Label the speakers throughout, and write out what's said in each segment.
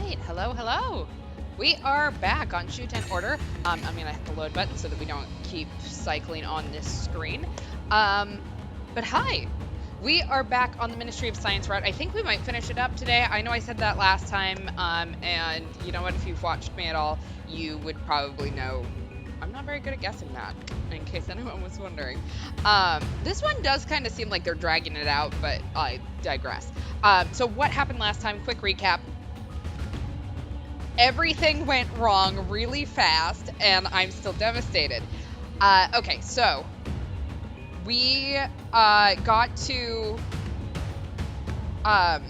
Speaker 1: right, hello. We are back on Shuten order. I'm gonna hit the load button so that we don't keep cycling on this screen. Um, but hi, we are back on the Ministry of Science route. I think we might finish it up today. I know I said that last time, and you know what? If you've watched me at all, you would probably know I'm not very good at guessing that, in case anyone was wondering. This one does kind of seem like they're dragging it out, but I digress. So what happened last time? Quick recap. Everything went wrong really fast, and I'm still devastated. Okay, so we got to. Um,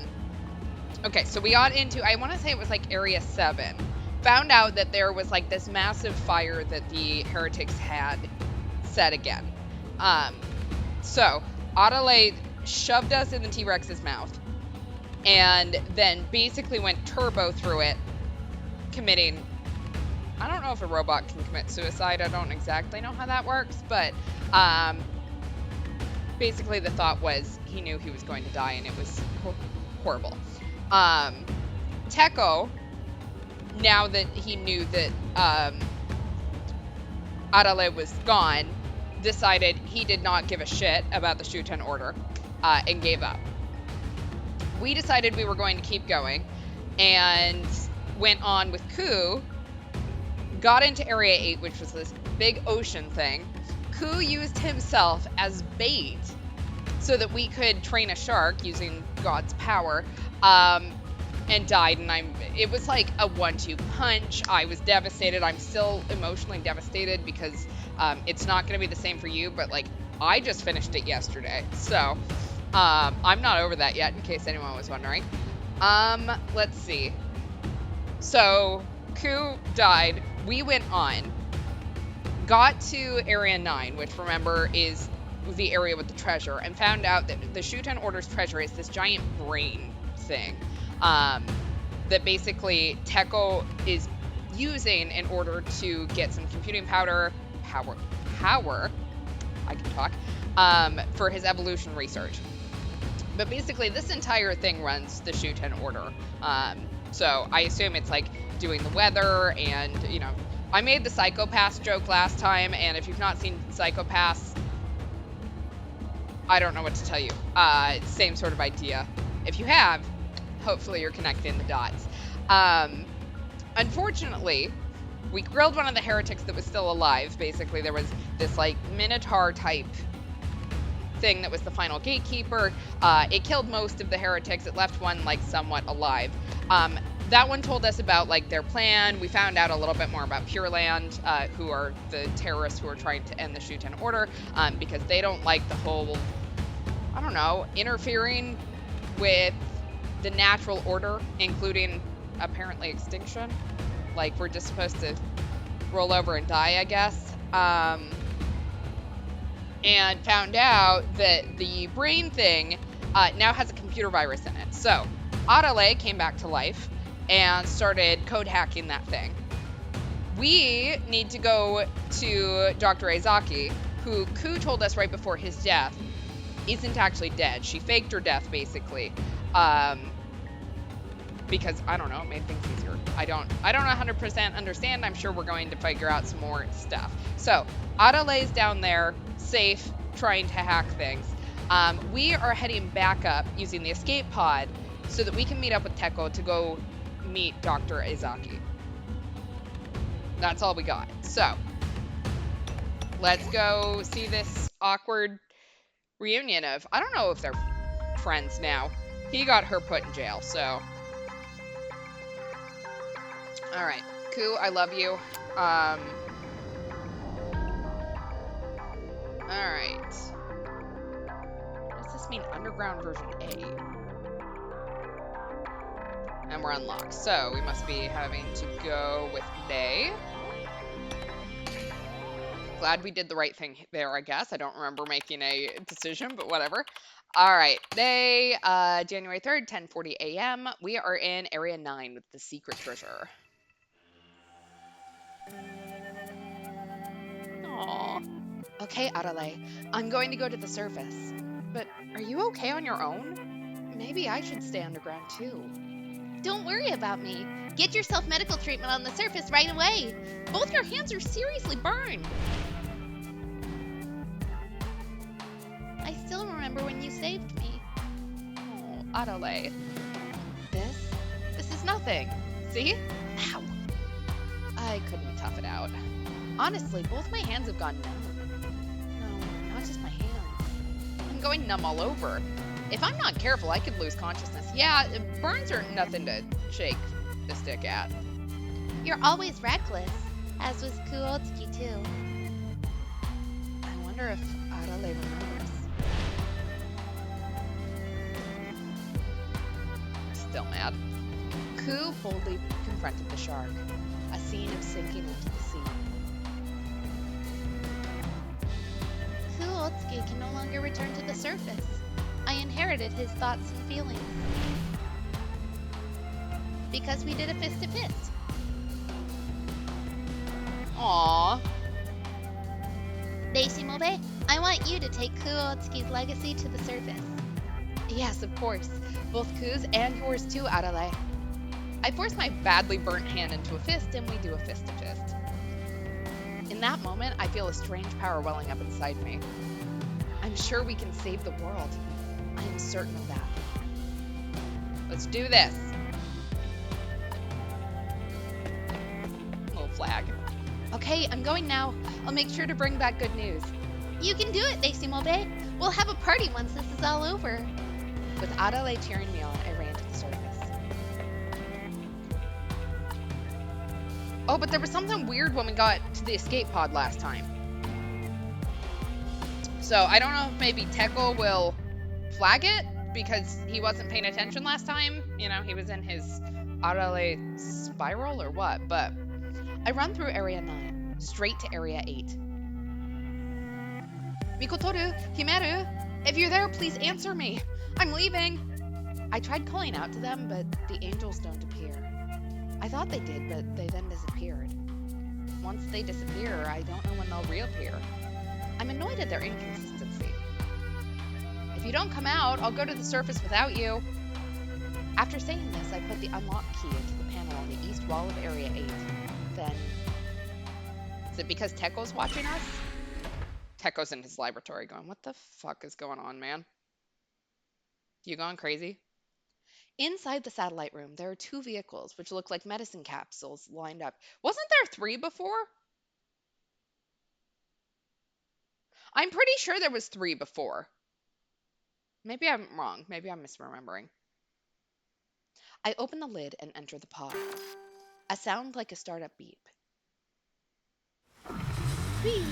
Speaker 1: okay, so we got into. I want to say it was like Area 7. Found out that there was like this massive fire that the heretics had set again. Um, so Adelaide shoved us in the T Rex's mouth and then basically went turbo through it, committing. I don't know if a robot can commit suicide. I don't exactly know how that works, but basically the thought was he knew he was going to die, and it was horrible. Teko, now that he knew that Adale was gone, decided he did not give a shit about the Shuten order and gave up. We decided we were going to keep going and went on with Ku, got into Area 8, which was this big ocean thing. Ku used himself as bait so that we could train a shark using God's power, and died. And it was like a 1-2 punch. I was devastated. I'm still emotionally devastated because it's not going to be the same for you, but like I just finished it yesterday. So I'm not over that yet, in case anyone was wondering. Let's see. So Ku died. We went on. Got to Area 9, which remember is the area with the treasure, and found out that the Shuten Order's treasure is this giant brain thing that basically Teko is using in order to get some computing power, I can talk, for his evolution research. But basically, this entire thing runs the Shuten Order. So I assume it's like doing the weather and, you know, I made the Psychopaths joke last time, and if you've not seen Psychopaths, I don't know what to tell you. Same sort of idea. If you have, hopefully you're connecting the dots. Unfortunately, we grilled one of the heretics that was still alive. Basically, there was this like Minotaur type thing that was the final gatekeeper. It killed most of the heretics. It left one like somewhat alive. That one told us about like their plan. We found out a little bit more about Pure Land, who are the terrorists who are trying to end the Shuten Order, because they don't like the whole, I don't know, interfering with the natural order, including apparently extinction. Like we're just supposed to roll over and die, I guess. And found out that the brain thing now has a computer virus in it. So Adale came back to life and started code hacking that thing. We need to go to Dr. Ezaki, who Ku told us right before his death isn't actually dead. She faked her death, basically. Because, I don't know, it made things easier. I don't 100% understand. I'm sure we're going to figure out some more stuff. So, Adale's down there, safe, trying to hack things. We are heading back up using the escape pod so that we can meet up with Teko to go meet Dr. Ezaki. That's all we got. So, let's go see this awkward reunion of, I don't know if they're friends now. He got her put in jail, so. Alright, Ku, I love you. Alright. What does this mean? Underground version A. And we're unlocked, so we must be having to go with Day. Glad we did the right thing there, I guess. I don't remember making a decision, but whatever. Alright, Day, January 3rd, 10:40 a.m. We are in Area 9 with the secret treasure. Aww. Okay, Adelaide, I'm going to go to the surface. But are you okay on your own? Maybe I should stay underground too.
Speaker 2: Don't worry about me. Get yourself medical treatment on the surface right away. Both your hands are seriously burned. I still remember when you saved me.
Speaker 1: Oh, Adelaide. This is nothing. See? Ow. I couldn't tough it out. Honestly, both my hands have gone numb. No, not just my hands. I'm going numb all over. If I'm not careful, I could lose consciousness. Yeah, burns are nothing to shake the stick at.
Speaker 2: You're always reckless, as was Kuotsuki too.
Speaker 1: I wonder if Adelaide remembers. Still mad. Ku boldly confronted the shark, a scene of sinking into the sea.
Speaker 2: Kuotsuki can no longer return to the surface. I inherited his thoughts and feelings. Because we did a fist-to-fist.
Speaker 1: Aww.
Speaker 2: Deishimobe, I want you to take Kuotsuki's legacy to the surface.
Speaker 1: Yes, of course. Both Ku's and yours too, Adelaide. I force my badly burnt hand into a fist and we do a fist-to-fist. In that moment, I feel a strange power welling up inside me. I'm sure we can save the world. I am certain of that. Let's do this. Little flag. Okay, I'm going now. I'll make sure to bring back good news.
Speaker 2: You can do it, Deishimobe. We'll have a party once this is all over.
Speaker 1: With Adelaide cheering me on, I ran to the surface. Oh, but there was something weird when we got to the escape pod last time. So I don't know if maybe Teko will flag it because he wasn't paying attention last time. You know, he was in his Adelaide spiral or what, but I run through Area 9, straight to Area 8. Mikotoru, Himeru, if you're there, please answer me. I'm leaving. I tried calling out to them, but the angels don't appear. I thought they did, but they then disappeared. Once they disappear, I don't know when they'll reappear. I'm annoyed at their inconsistency. If you don't come out, I'll go to the surface without you. After saying this, I put the unlock key into the panel on the east wall of Area 8. Then... Is it because Teko's watching us? Teko's in his laboratory going, what the fuck is going on, man? You gone crazy? Inside the satellite room, there are 2 vehicles which look like medicine capsules lined up. Wasn't there 3 before? I'm pretty sure there was 3 before. Maybe I'm wrong. Maybe I'm misremembering. I open the lid and enter the pod. A sound like a startup beep. Whee!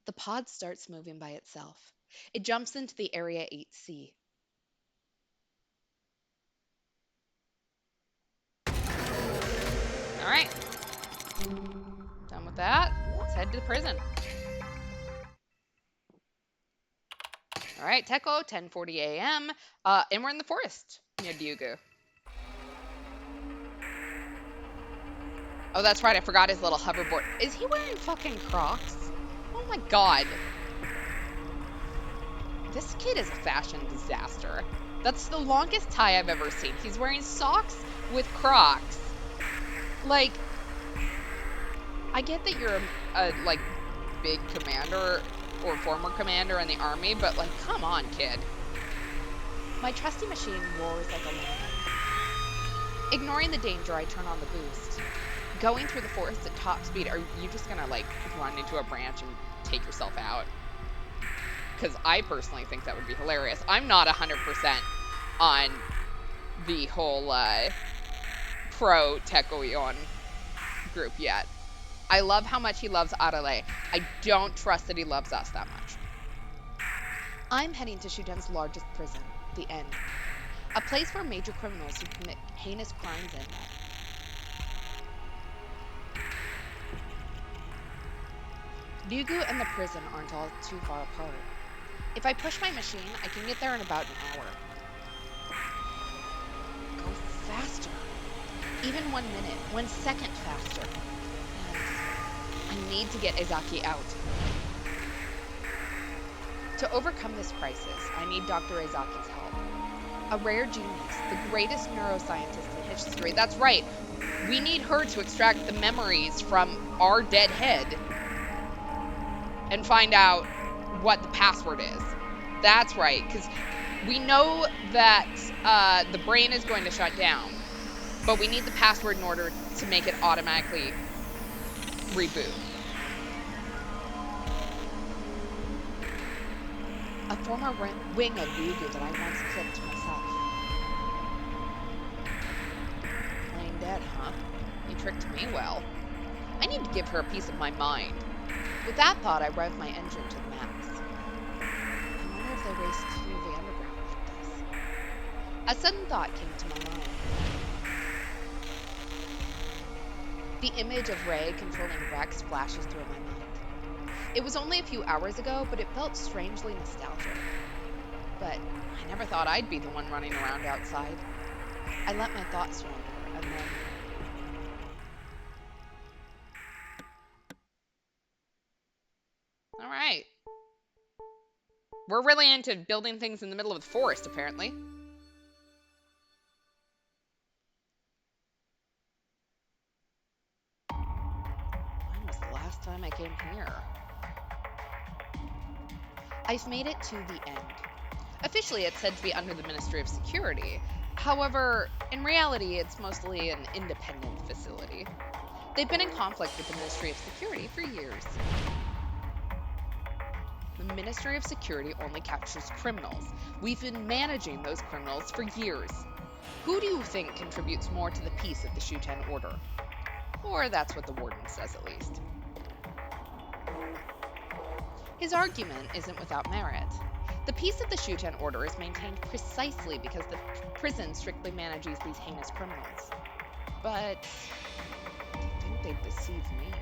Speaker 1: The pod starts moving by itself. It jumps into the Area 8C. All right. Done with that. Let's head to the prison. All right, Teko, 10:40 a.m. And we're in the forest near Ryugu. Oh, that's right. I forgot his little hoverboard. Is he wearing fucking Crocs? Oh my god. This kid is a fashion disaster. That's the longest tie I've ever seen. He's wearing socks with Crocs. Like, I get that you're a like, big commander or former commander in the army, but like, come on, kid. My trusty machine roars like a lion. Ignoring the danger, I turn on the boost. Going through the forest at top speed, are you just gonna like run into a branch and take yourself out? Because I personally think that would be hilarious. I'm not 100% on the whole pro Teko group yet. I love how much he loves Arale. I don't trust that he loves us that much. I'm heading to Shuten's largest prison, the End. A place where major criminals who commit heinous crimes end up. Ryugu and the prison aren't all too far apart. If I push my machine, I can get there in about an hour. Go faster. Even 1 minute, 1 second faster. And You need to get Ezaki out. To overcome this crisis, I need Dr. Ezaki's help. A rare genius, the greatest neuroscientist in history. That's right. We need her to extract the memories from our dead head and find out what the password is. That's right, because we know that the brain is going to shut down, but we need the password in order to make it automatically reboot. A former wing of Ryugu that I once clipped myself. Plain dead, huh? You tricked me well. I need to give her a piece of my mind. With that thought, I revved my engine to the max. I wonder if they raced through the underground like this. A sudden thought came to my mind. The image of Ray controlling Rex flashes through my mind. It was only a few hours ago, but it felt strangely nostalgic. But I never thought I'd be the one running around outside. I let my thoughts wander, and then all right. We're really into building things in the middle of the forest, apparently. When was the last time I came here? I've made it to the end. Officially, it's said to be under the Ministry of Security. However, in reality, it's mostly an independent facility. They've been in conflict with the Ministry of Security for years. The Ministry of Security only captures criminals. We've been managing those criminals for years. Who do you think contributes more to the peace of the Shuten Order? Or that's what the warden says, at least. His argument isn't without merit. The peace of the Shuten Order is maintained precisely because the prison strictly manages these heinous criminals. But I think they'd deceive me.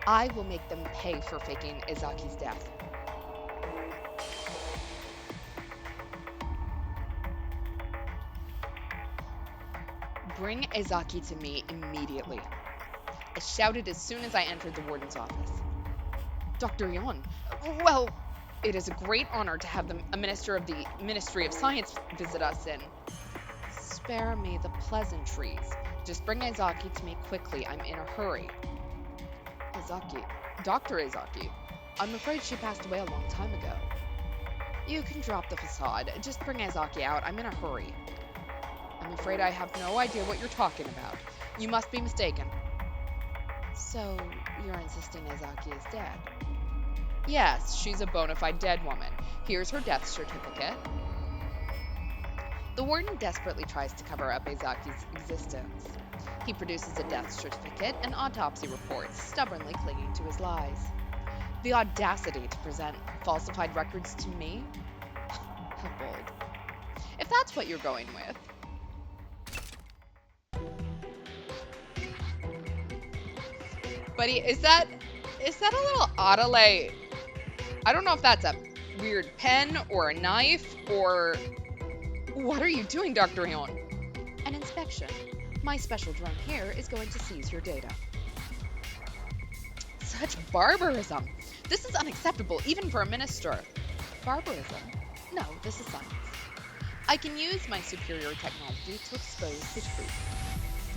Speaker 1: I will make them pay for faking Ezaki's death. Bring Ezaki to me immediately. I shouted as soon as I entered the warden's office. Dr. Yon, well, it is a great honor to have a minister of the Ministry of Science visit us in. Spare me the pleasantries. Just bring Ezaki to me quickly. I'm in a hurry. Ezaki. Dr. Ezaki. I'm afraid she passed away a long time ago. You can drop the facade. Just bring Ezaki out. I'm in a hurry. I'm afraid I have no idea what you're talking about. You must be mistaken. So, you're insisting Ezaki is dead? Yes, she's a bona fide dead woman. Here's her death certificate. The warden desperately tries to cover up Ezaki's existence. He produces a death certificate and autopsy reports, stubbornly clinging to his lies. The audacity to present falsified records to me? How bold. If that's what you're going with. Buddy, is that a little Adelaide? I don't know if that's a weird pen or a knife or what are you doing, Dr. Yon? An inspection. My special drone here is going to seize your data. Such barbarism. This is unacceptable, even for a minister. Barbarism? No, this is science. I can use my superior technology to expose the truth.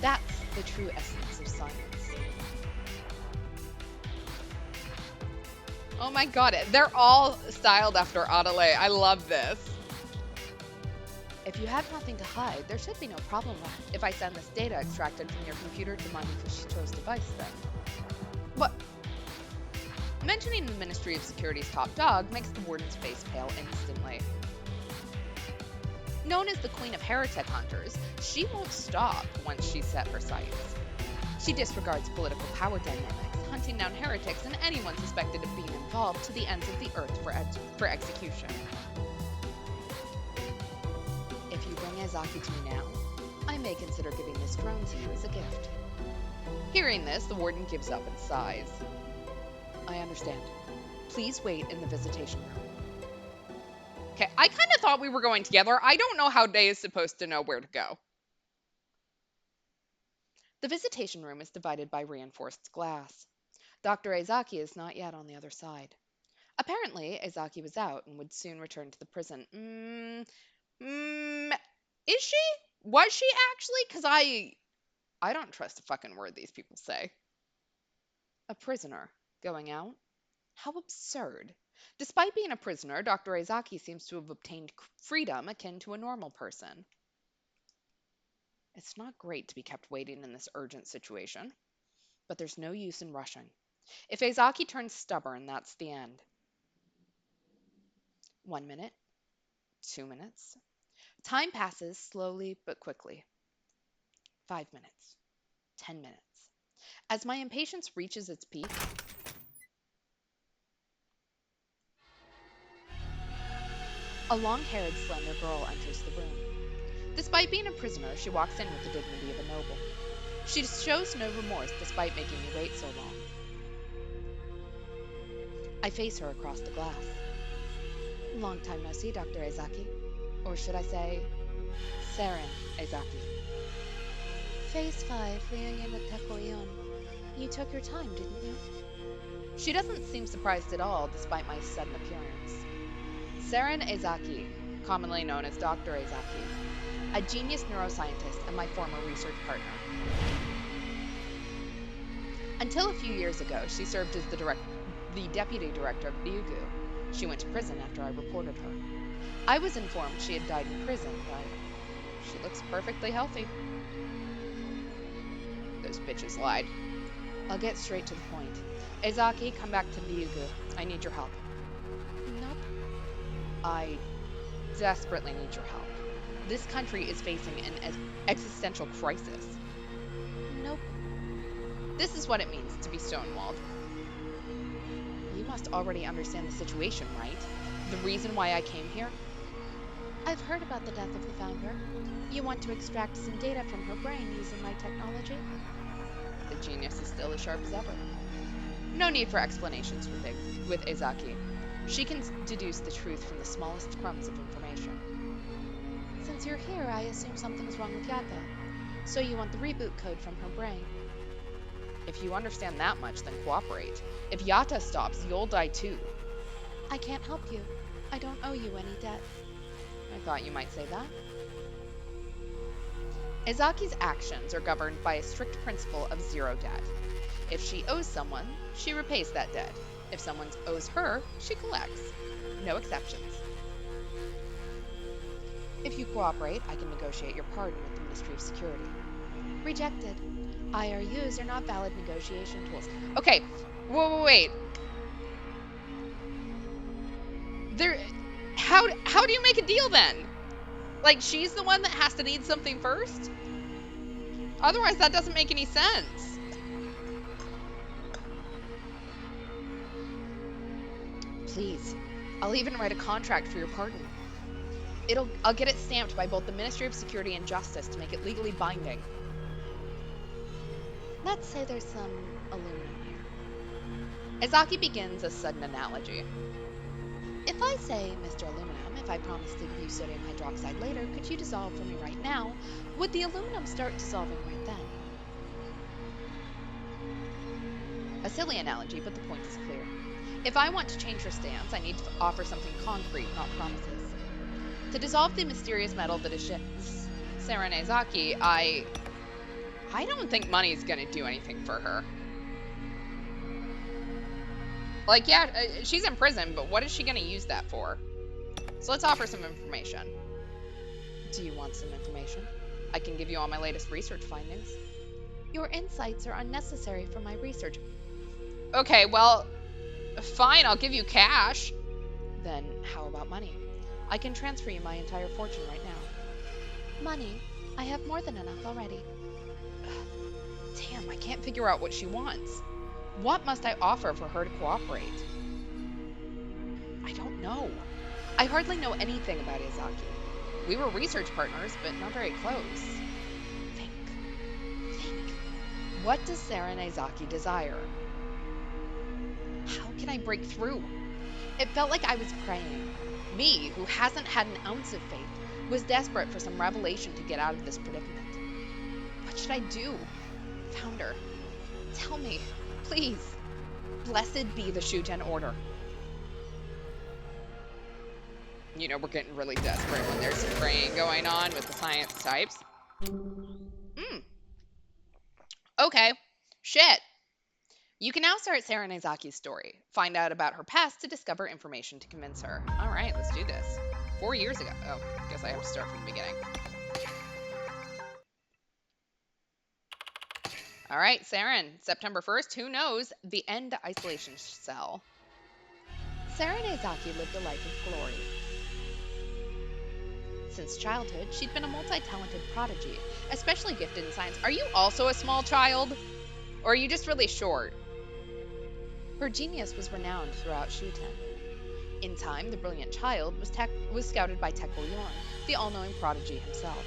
Speaker 1: That's the true essence of science. Oh my god, they're all styled after Adelaide. I love this. If you have nothing to hide, there should be no problem if I send this data extracted from your computer to Mani Fushito's device then. What? Mentioning the Ministry of Security's top dog makes the warden's face pale instantly. Known as the Queen of Heretic Hunters, she won't stop once she's set her sights. She disregards political power dynamics, hunting down heretics and anyone suspected of being involved to the ends of the earth for execution. If you bring Ezaki to me now, I may consider giving this drone to you as a gift. Hearing this, the warden gives up and sighs. I understand. Please wait in the visitation room. Okay, I kind of thought we were going together. I don't know how Day is supposed to know where to go. The visitation room is divided by reinforced glass. Dr. Ezaki is not yet on the other side. Apparently, Ezaki was out and would soon return to the prison. Is she? Was she actually? Because I don't trust a fucking word these people say. A prisoner going out? How absurd. Despite being a prisoner, Dr. Ezaki seems to have obtained freedom akin to a normal person. It's not great to be kept waiting in this urgent situation, but there's no use in rushing. If Ezaki turns stubborn, that's the end. 1 minute, 2 minutes. Time passes slowly but quickly. 5 minutes, 10 minutes. As my impatience reaches its peak, a long-haired, slender girl enters the room. Despite being a prisoner, she walks in with the dignity of a noble. She shows no remorse despite making me wait so long. I face her across the glass. Long time no see, Dr. Ezaki. Or should I say, Seren Ezaki. Phase 5, reunion with Teko. You took your time, didn't you? She doesn't seem surprised at all, despite my sudden appearance. Seren Ezaki, commonly known as Dr. Ezaki, a genius neuroscientist and my former research partner. Until a few years ago, she served as the deputy director of Ryugu. She went to prison after I reported her. I was informed she had died in prison, but she looks perfectly healthy. Those bitches lied. I'll get straight to the point. Ezaki, come back to Ryugu. I need your help. Nope. I desperately need your help. This country is facing an existential crisis. Nope. This is what it means to be stonewalled. You must already understand the situation, right? The reason why I came here? I've heard about the death of the founder. You want to extract some data from her brain using my technology? The genius is still as sharp as ever. No need for explanations with Ezaki. She can deduce the truth from the smallest crumbs of information. Since you're here, I assume something's wrong with Yata. So you want the reboot code from her brain? If you understand that much, then cooperate. If Yata stops, you'll die too. I can't help you. I don't owe you any debt. I thought you might say that. Ezaki's actions are governed by a strict principle of zero debt. If she owes someone, she repays that debt. If someone owes her, she collects. No exceptions. If you cooperate, I can negotiate your pardon with the Ministry of Security. Rejected. IRUs are not valid negotiation tools. Okay, wait. How do you make a deal then? Like, she's the one that has to need something first? Otherwise, that doesn't make any sense. Please, I'll even write a contract for your pardon. I'll get it stamped by both the Ministry of Security and Justice to make it legally binding. Let's say there's some aluminum here. Ezaki begins a sudden analogy. If I say, Mr. Aluminum, if I promise to give you sodium hydroxide later, could you dissolve for me right now? Would the aluminum start dissolving right then? A silly analogy, but the point is clear. If I want to change her stance, I need to offer something concrete, not promises. To dissolve the mysterious metal that is Seren Ezaki, I don't think money's gonna do anything for her. Like, yeah, she's in prison, but what is she gonna use that for? So let's offer some information. Do you want some information? I can give you all my latest research findings. Your insights are unnecessary for my research. Okay, well, fine, I'll give you cash. Then how about money? I can transfer you my entire fortune right now. Money? I have more than enough already. Damn, I can't figure out what she wants. What must I offer for her to cooperate? I don't know. I hardly know anything about Ezaki. We were research partners, but not very close. Think. What does Seren Ezaki desire? How can I break through? It felt like I was praying. Me, who hasn't had an ounce of faith, was desperate for some revelation to get out of this predicament. What should I do? Founder, tell me, please. Blessed be the Shuten order. You know, we're getting really desperate when there's spraying going on with the science types. Hmm. Okay. Shit. You can now start Seren Ezaki's story. Find out about her past to discover information to convince her. All right, let's do this. 4 years ago. Oh, guess I have to start from the beginning. All right, Seren, September 1st, who knows? The end isolation cell. Seren Ezaki lived a life of glory. Since childhood, she'd been a multi-talented prodigy, especially gifted in science. Are you also a small child? Or are you just really short? Her genius was renowned throughout Shuten. In time, the brilliant child was scouted by Teko, the all-knowing prodigy himself.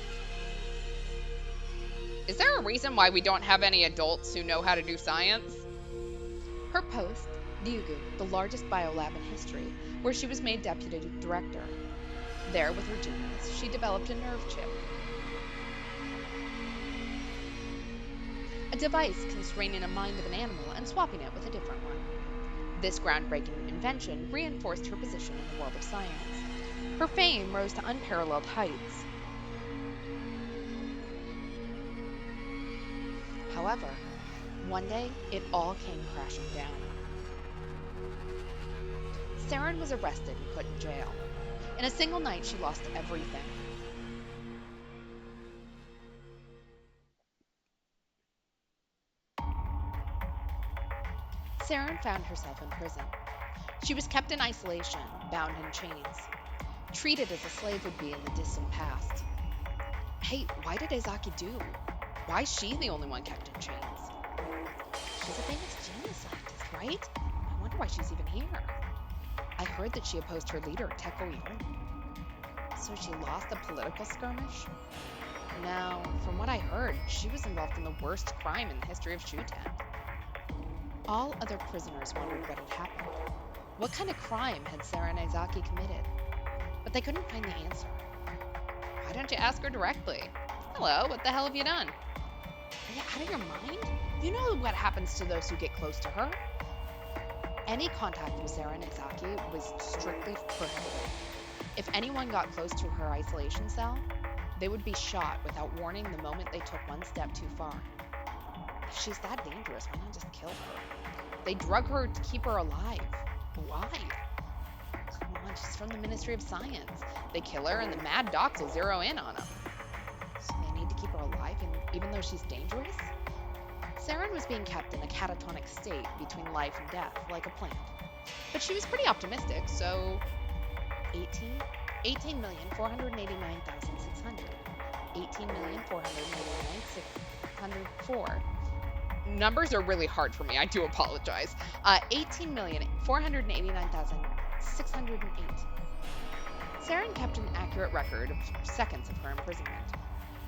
Speaker 1: Is there a reason why we don't have any adults who know how to do science? Her post, Ryugu, the largest biolab in history, where she was made deputy director. There, with her genius, she developed a nerve chip. A device constraining a mind of an animal and swapping it with a different one. This groundbreaking invention reinforced her position in the world of science. Her fame rose to unparalleled heights. However, one day, it all came crashing down. Seren was arrested and put in jail. In a single night, she lost everything. Seren found herself in prison. She was kept in isolation, bound in chains, treated as a slave would be in the distant past. Hey, why did Ezaki do? Why is she the only one kept in chains? She's a famous genius scientist, right? I wonder why she's even here. I heard that she opposed her leader, Teko. So she lost a political skirmish? Now, from what I heard, she was involved in the worst crime in the history of Shuten. All other prisoners wondered what had happened. What kind of crime had Seren Ezaki committed? But they couldn't find the answer. Why don't you ask her directly? Hello, what the hell have you done? Are you out of your mind? You know what happens to those who get close to her. Any contact with Seren Ezaki was strictly prohibited. If anyone got close to her isolation cell, they would be shot without warning the moment they took one step too far. If she's that dangerous, why not just kill her? They drug her to keep her alive. Why? Come on, she's from the Ministry of Science. They kill her and the mad docs will zero in on them. So they need to keep her alive even though she's dangerous? Seren was being kept in a catatonic state between life and death, like a plant. But she was pretty optimistic, so 18,489,600. 18,489,604. Numbers are really hard for me. I do apologize. 18,489,608. Seren kept an accurate record of seconds of her imprisonment.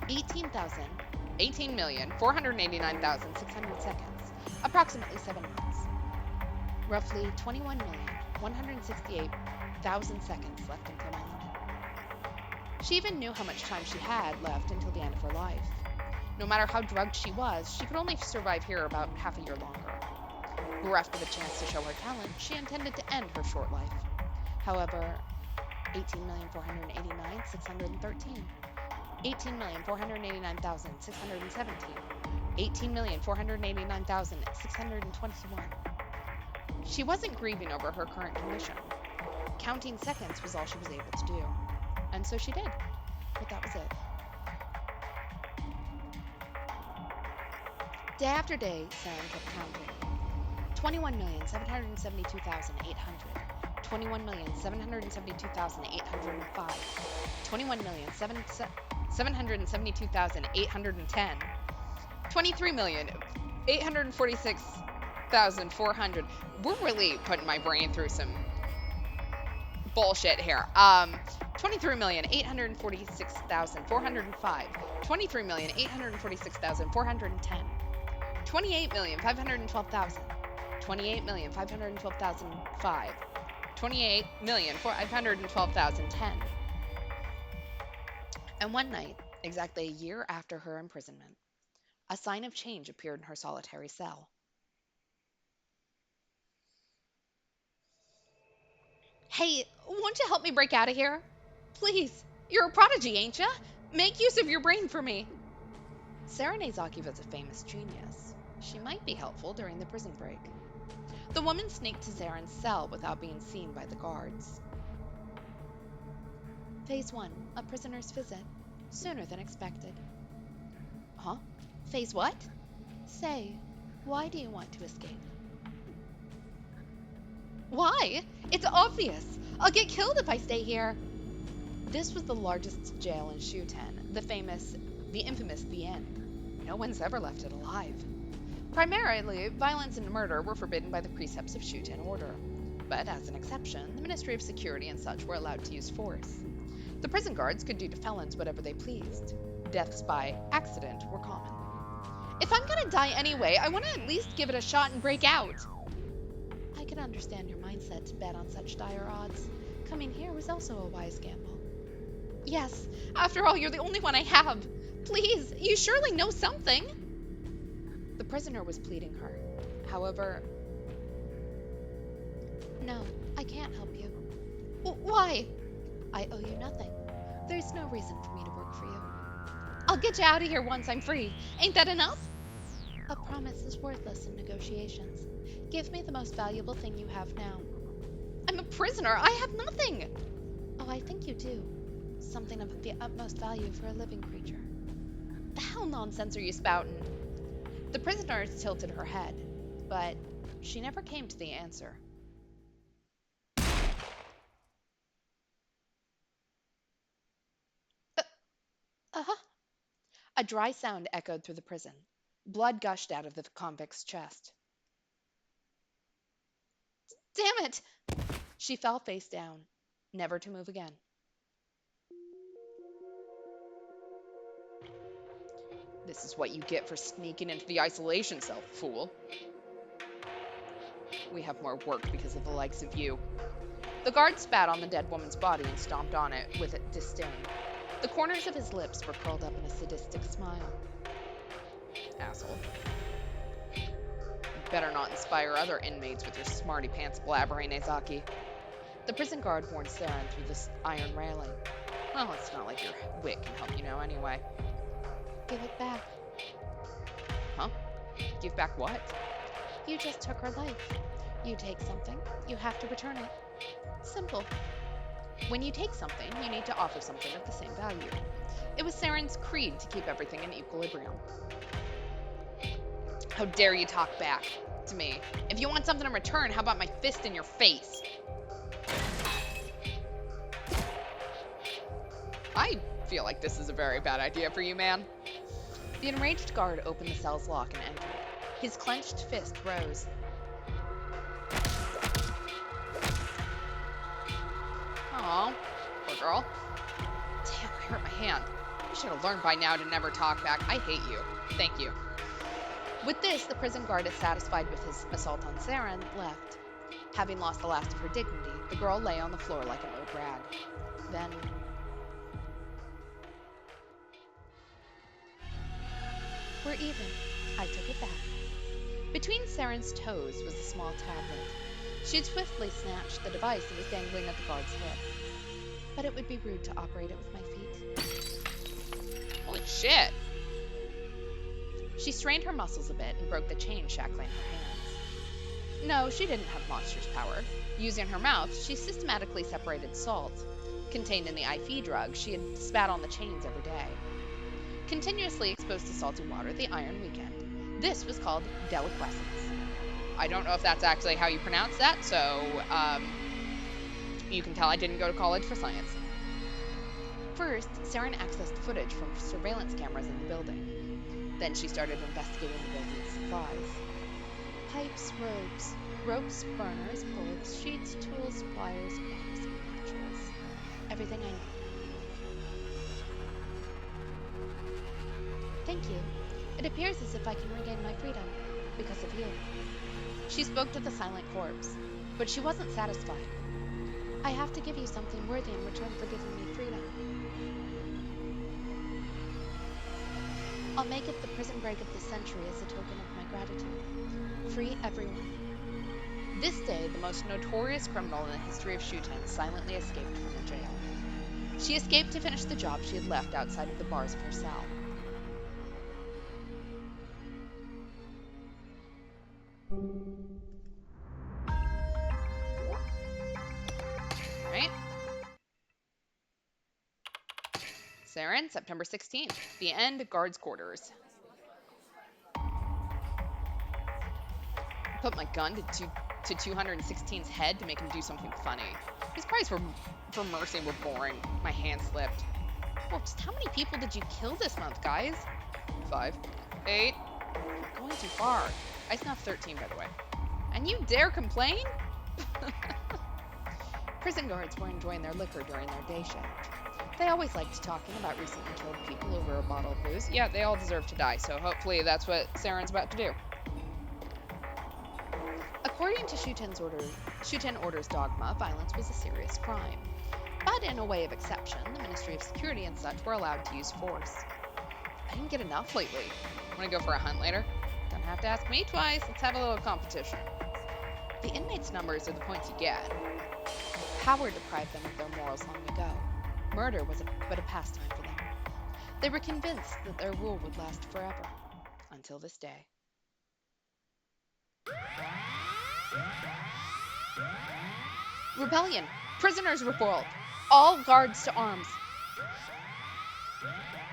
Speaker 1: 18,489,600 seconds, approximately 7 months. Roughly 21,168,000 seconds left until my limit. She even knew how much time she had left until the end of her life. No matter how drugged she was, she could only survive here about half a year longer. Bereft of a chance to show her talent, she intended to end her short life. However, 18,489,613. 18,489,617. 18,489,621. She wasn't grieving over her current condition. Counting seconds was all she was able to do. And so she did. But that was it. Day after day, Seren kept counting. 21,772,800. 21,772,805. 21,772,810. 23,846,400. We're really putting my brain through some bullshit here. 23,846,405. 23,846,410. 28,512,000. 28,512,005. 28,512,010. And one night, exactly a year after her imprisonment, a sign of change appeared in her solitary cell.
Speaker 2: Hey, won't you help me break out of here? Please. You're a prodigy, ain't ya? Make use of your brain for me.
Speaker 1: Seren Ezaki was a famous genius. She might be helpful during the prison break.
Speaker 2: The woman sneaked to Seren's cell without being seen by the guards. Phase 1, a prisoner's visit. Sooner than expected.
Speaker 1: Huh?
Speaker 2: Phase what? Say, why do you want to escape? Why? It's obvious. I'll get killed if I stay here.
Speaker 1: This was the largest jail in Shuten, the infamous The End. No one's ever left it alive. Primarily, violence and murder were forbidden by the precepts of Shuten order. But as an exception, the Ministry of Security and such were allowed to use force. The prison guards could do to felons whatever they pleased. Deaths by accident were common.
Speaker 2: If I'm gonna die anyway, I want to at least give it a shot and break out. I can understand your mindset to bet on such dire odds. Coming here was also a wise gamble. Yes, after all, you're the only one I have. Please, you surely know something.
Speaker 1: The prisoner was pleading her. However,
Speaker 2: no, I can't help you. Why? I owe you nothing. There's no reason for me to work for you. I'll get you out of here once I'm free. Ain't that enough? A promise is worthless in negotiations. Give me the most valuable thing you have now. I'm a prisoner. I have nothing. Oh, I think you do. Something of the utmost value for a living creature. The hell nonsense are you spouting?
Speaker 1: the prisoner tilted her head, but she never came to the answer.
Speaker 2: Uh-huh.
Speaker 1: A dry sound echoed through the prison. Blood gushed out of the convict's chest.
Speaker 2: Damn it!
Speaker 1: She fell face down, never to move again. This is what you get for sneaking into the isolation cell, fool. We have more work because of the likes of you. The guard spat on the dead woman's body and stomped on it with disdain. The corners of his lips were curled up in a sadistic smile. Asshole. You better not inspire other inmates with your smarty pants blabbering, Ezaki. The prison guard warned Seren through this iron railing. Well, it's not like your wit can help you now anyway.
Speaker 2: Give it back.
Speaker 1: Huh? Give back what?
Speaker 2: You just took her life. You take something, you have to return it. Simple.
Speaker 1: When you take something, you need to offer something of the same value. It was Seren's creed to keep everything in equilibrium. How dare you talk back to me? If you want something in return, how about my fist in your face? I feel like this is a very bad idea for you, man. The enraged guard opened the cell's lock and entered. His clenched fist rose. Aw, poor girl. Damn, I hurt my hand. I should have learned by now to never talk back. I hate you. Thank you. With this, the prison guard, dissatisfied with his assault on Seren, left. Having lost the last of her dignity, the girl lay on the floor like an old rag. Then...
Speaker 2: We're even. I took it back.
Speaker 1: Between Seren's toes was a small tablet. She had swiftly snatched the device that was dangling at the guard's hip.
Speaker 2: But it would be rude to operate it with my feet.
Speaker 1: Holy shit! She strained her muscles a bit and broke the chain shackling her hands. No, she didn't have monstrous power. Using her mouth, she systematically separated salt, contained in the IV drug she had spat on the chains every day. Continuously exposed to salty water, the iron weakened. This was called deliquescence. I don't know if that's actually how you pronounce that, so you can tell I didn't go to college for science. First, Seren accessed footage from surveillance cameras in the building. Then she started investigating the building's supplies.
Speaker 2: Pipes, ropes, burners, bullets, sheets, tools, pliers, bombs, matches. Everything I need. Thank you. It appears as if I can regain my freedom because of you.
Speaker 1: She spoke to the silent corpse, but she wasn't satisfied.
Speaker 2: I have to give you something worthy in return for giving me freedom. I'll make it the prison break of the century as a token of my gratitude. Free everyone. This day, the most notorious criminal in the history of Shuten silently escaped from the jail. She escaped to finish the job she had left outside of the bars of her cell.
Speaker 1: All right. Seren, September 16th. The end, guards' quarters. Put my gun to 216's head to make him do something funny. His cries for mercy were boring. My hand slipped.
Speaker 2: Well, just how many people did you kill this month, guys?
Speaker 1: 5, 8.
Speaker 2: Going too far.
Speaker 1: I snuffed 13, by the way.
Speaker 2: And you dare complain? Prison guards were enjoying their liquor during their day shift. They always liked talking about recently killed people over a bottle of booze.
Speaker 1: Yeah, they all deserve to die, so hopefully that's what Seren's about to do.
Speaker 2: According to Shuten Order's dogma, violence was a serious crime. But in a way of exception, the Ministry of Security and such were allowed to use force.
Speaker 1: I didn't get enough lately. Want to go for a hunt later? Don't have to ask me twice. Let's have a little competition.
Speaker 2: The inmates' numbers are the points you get. Power deprived them of their morals long ago. Murder was but a pastime for them. They were convinced that their rule would last forever. Until this day. Rebellion! Prisoners revolt! All guards to arms!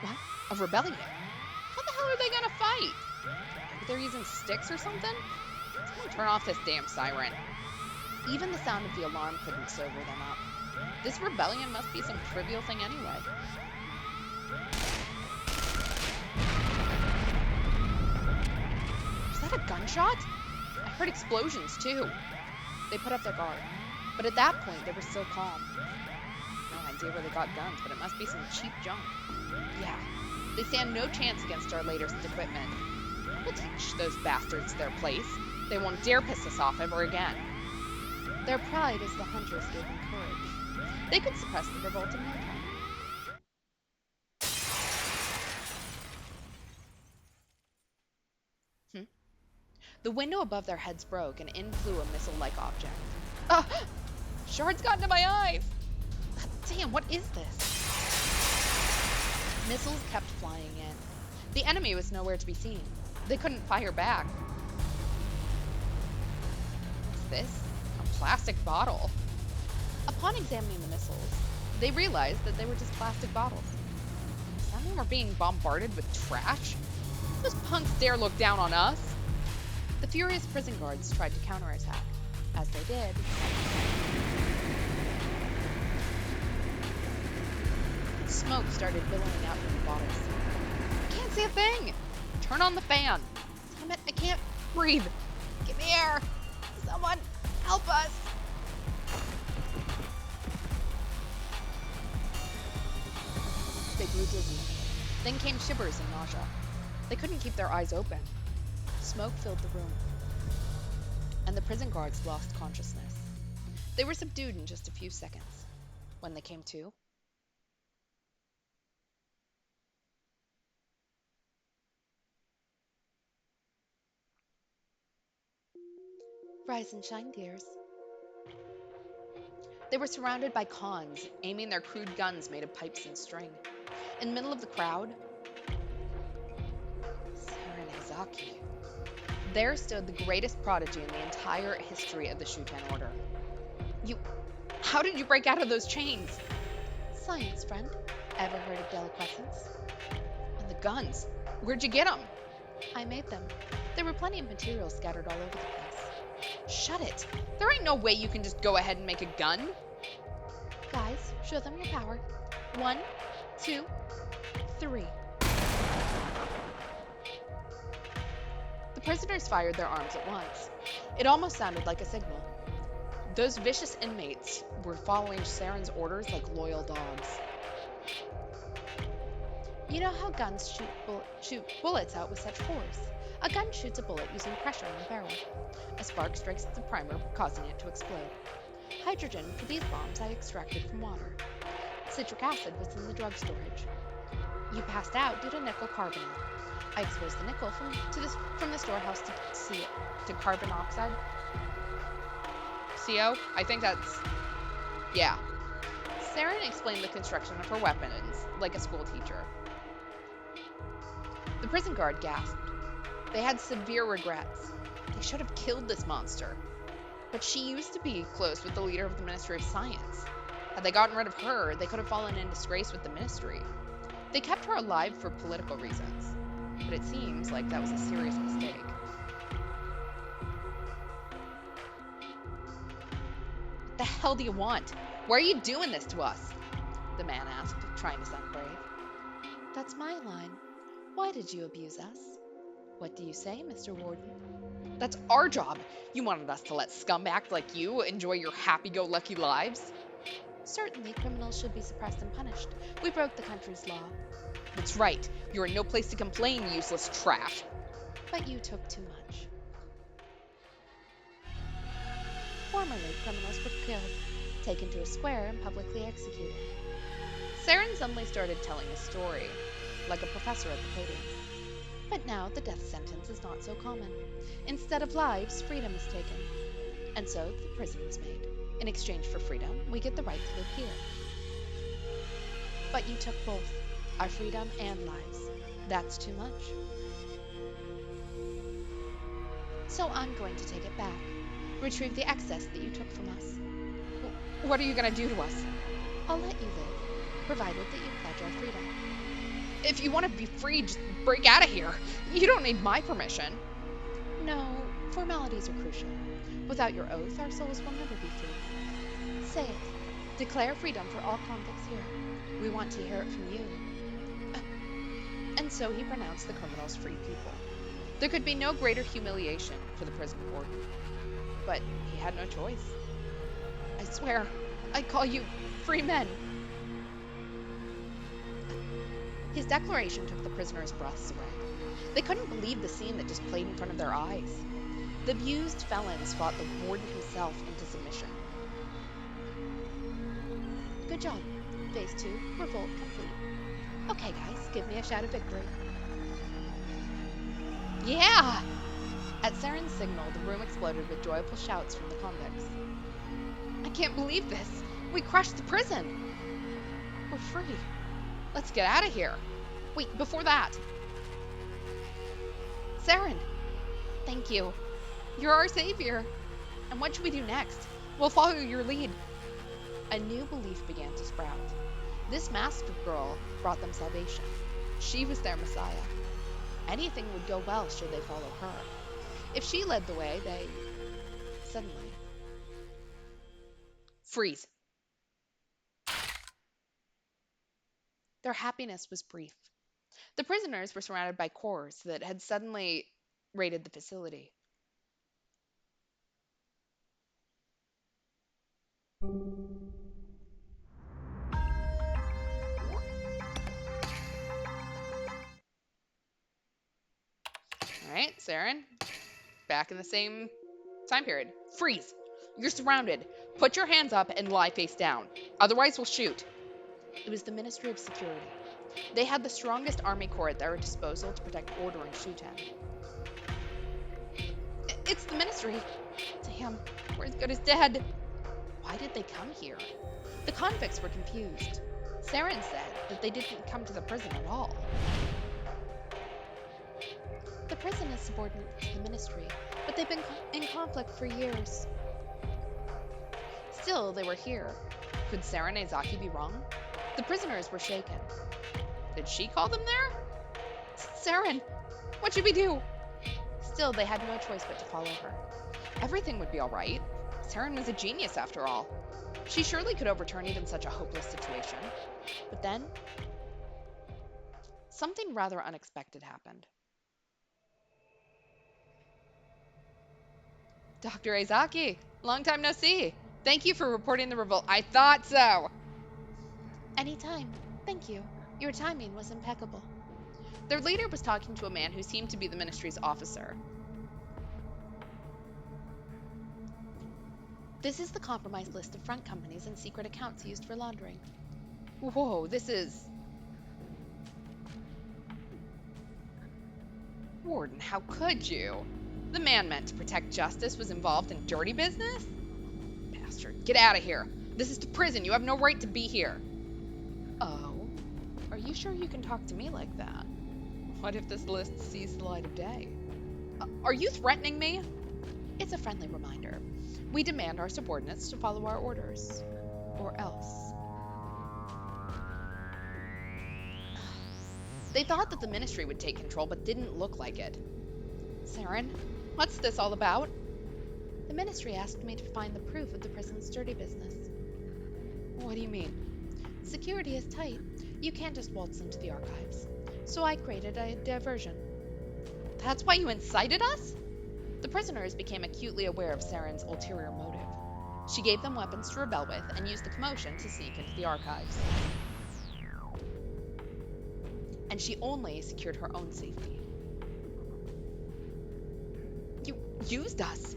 Speaker 2: What? A rebellion?
Speaker 1: How the hell are they gonna fight? Maybe they're using sticks or something? Someone turn off this damn siren.
Speaker 2: Even the sound of the alarm couldn't sober them up.
Speaker 1: This rebellion must be some trivial thing anyway.
Speaker 2: Was that a gunshot? I heard explosions too. They put up their guard, but at that point they were still calm.
Speaker 1: No idea where they got guns, but it must be some cheap junk.
Speaker 2: Yeah, they stand no chance against our latest equipment.
Speaker 1: We'll teach those bastards their place. They won't dare piss us off ever again.
Speaker 2: Their pride as the hunters gave them courage. They could suppress the revolt in no time. The window above their heads broke, and in flew a missile-like object.
Speaker 1: Ah! Shards got into my eyes!
Speaker 2: Damn, what is this? Missiles kept flying in. The enemy was nowhere to be seen. They couldn't fire back.
Speaker 1: What's this? A plastic bottle.
Speaker 2: Upon examining the missiles, they realized that they were just plastic bottles.
Speaker 1: Does that mean we're being bombarded with trash? Those punks dare look down on us?
Speaker 2: The furious prison guards tried to counterattack. As they did, smoke started billowing out from the bottles.
Speaker 1: I can't see a thing! Turn on the fan!
Speaker 2: Damn it, I can't
Speaker 1: Breathe!
Speaker 2: Give me air! Someone, help us! They grew dizzy. Then came shivers and nausea. They couldn't keep their eyes open. Smoke filled the room, and the prison guards lost consciousness. They were subdued in just a few seconds. When they came to, rise and shine, dears. They were surrounded by cons, aiming their crude guns made of pipes and string. In the middle of the crowd, Seren Ezaki. There stood the greatest prodigy in the entire history of the Shuten Order.
Speaker 1: How did you break out of those chains?
Speaker 2: Science, friend. Ever heard of deliquescence?
Speaker 1: And the guns? Where'd you get them?
Speaker 2: I made them. There were plenty of materials scattered all over the place.
Speaker 1: Shut it. There ain't no way you can just go ahead and make a gun.
Speaker 2: Guys, show them your power. 1, 2, 3. The prisoners fired their arms at once. It almost sounded like a signal. Those vicious inmates were following Seren's orders like loyal dogs. You know how guns shoot bullets out with such force? A gun shoots a bullet using pressure on the barrel. A spark strikes the primer, causing it to explode. Hydrogen for these bombs I extracted from water. Citric acid was in the drug storage. You passed out due to nickel carbonate. I exposed the nickel from the storehouse to carbon oxide.
Speaker 1: CO. I think that's, yeah. Seren explained the construction of her weapons like a school teacher. The prison guard gasped. They had severe regrets. They should have killed this monster. But she used to be close with the leader of the Ministry of Science. Had they gotten rid of her, they could have fallen in disgrace with the ministry. They kept her alive for political reasons. But it seems like that was a serious mistake. What the hell do you want? Why are you doing this to us? The man asked, trying to sound brave.
Speaker 2: That's my line. Why did you abuse us? What do you say, Mr. Warden?
Speaker 1: That's our job. You wanted us to let scumbags like you enjoy your happy-go-lucky lives?
Speaker 2: Certainly, criminals should be suppressed and punished. We broke the country's law.
Speaker 1: That's right. You're in no place to complain, useless trash.
Speaker 2: But you took too much. Formerly, criminals were killed, taken to a square, and publicly executed.
Speaker 1: Seren suddenly started telling a story, like a professor at the podium.
Speaker 2: But now the death sentence is not so common. Instead of lives, freedom is taken. And so the prison was made. In exchange for freedom, we get the right to live here. But you took both, our freedom and lives. That's too much. So I'm going to take it back. Retrieve the excess that you took from us.
Speaker 1: What are you going to do to us?
Speaker 2: I'll let you live, provided that you pledge our freedom.
Speaker 1: If you want to be free, just break out of here. You don't need my permission.
Speaker 2: No, formalities are crucial. Without your oath, our souls will never be free. Say it. Declare freedom for all convicts here. We want to hear it from you.
Speaker 1: And so he pronounced the criminals free people. There could be no greater humiliation for the prison warden. But he had no choice. I swear, I call you free men.
Speaker 2: His declaration took the prisoners' breaths away. They couldn't believe the scene that just played in front of their eyes. The abused felons fought the warden himself into submission. Good job. Phase 2, revolt complete. Okay, guys, give me a shout of victory.
Speaker 1: Yeah!
Speaker 2: At Seren's signal, the room exploded with joyful shouts from the convicts.
Speaker 1: I can't believe this. We crushed the prison. We're free. Let's get out of here. Wait, before that. Seren,
Speaker 2: Thank you.
Speaker 1: you're our savior. And what should we do next? We'll follow your lead.
Speaker 2: A new belief began to sprout. This masked girl brought them salvation. She was their Messiah. Anything would go well should they follow her. If she led the way, they... Suddenly...
Speaker 1: Freeze.
Speaker 2: Their happiness was brief. The prisoners were surrounded by corps that had suddenly raided the facility.
Speaker 1: All right, Seren. Back in the same time period. Freeze. You're surrounded. Put your hands up and lie face down. Otherwise, we'll shoot.
Speaker 2: It was the Ministry of Security. They had the strongest army corps at their disposal to protect order in Shuten.
Speaker 1: It's the ministry. Damn, we're as good as dead.
Speaker 2: Why did they come here? The convicts were confused. Seren said that they didn't come to the prison at all. The prison is subordinate to the ministry, but they've been in conflict for years. Still, they were here. Could Seren Ezaki be wrong? The prisoners were shaken.
Speaker 1: Did she call them there?
Speaker 2: Seren,
Speaker 1: What should we do?
Speaker 2: still, they had no choice but to follow her.
Speaker 1: Everything would be all right. Seren was a genius after all. She surely could overturn even such a hopeless situation.
Speaker 2: But then, something rather unexpected happened.
Speaker 1: Dr. Ezaki, long time no see. Thank you for reporting the revolt. I thought so.
Speaker 2: Anytime. Thank you. Your timing was impeccable. Their leader was talking to a man who seemed to be the ministry's officer. This is the compromised list of front companies and secret accounts used for laundering.
Speaker 1: Whoa, this is... Warden, how could you? The man meant to protect justice was involved in dirty business? Get out of here. This is the prison. You have no right to be here.
Speaker 2: Oh? Are you sure you can talk to me like that?
Speaker 1: What if this list sees the light of day? Are you threatening me?
Speaker 2: It's a friendly reminder. We demand our subordinates to follow our orders. Or else.
Speaker 1: They thought that the ministry would take control, but didn't look like it.
Speaker 2: Seren,
Speaker 1: What's this all about?
Speaker 2: the ministry asked me to find the proof of the prison's dirty business.
Speaker 1: What do you mean?
Speaker 2: Security is tight. You can't just waltz into the archives. So I created a diversion.
Speaker 1: That's why you incited us?
Speaker 2: The prisoners became acutely aware of Seren's ulterior motive. She gave them weapons to rebel with and used the commotion to sneak into the archives. And she only secured her own safety.
Speaker 1: You used us.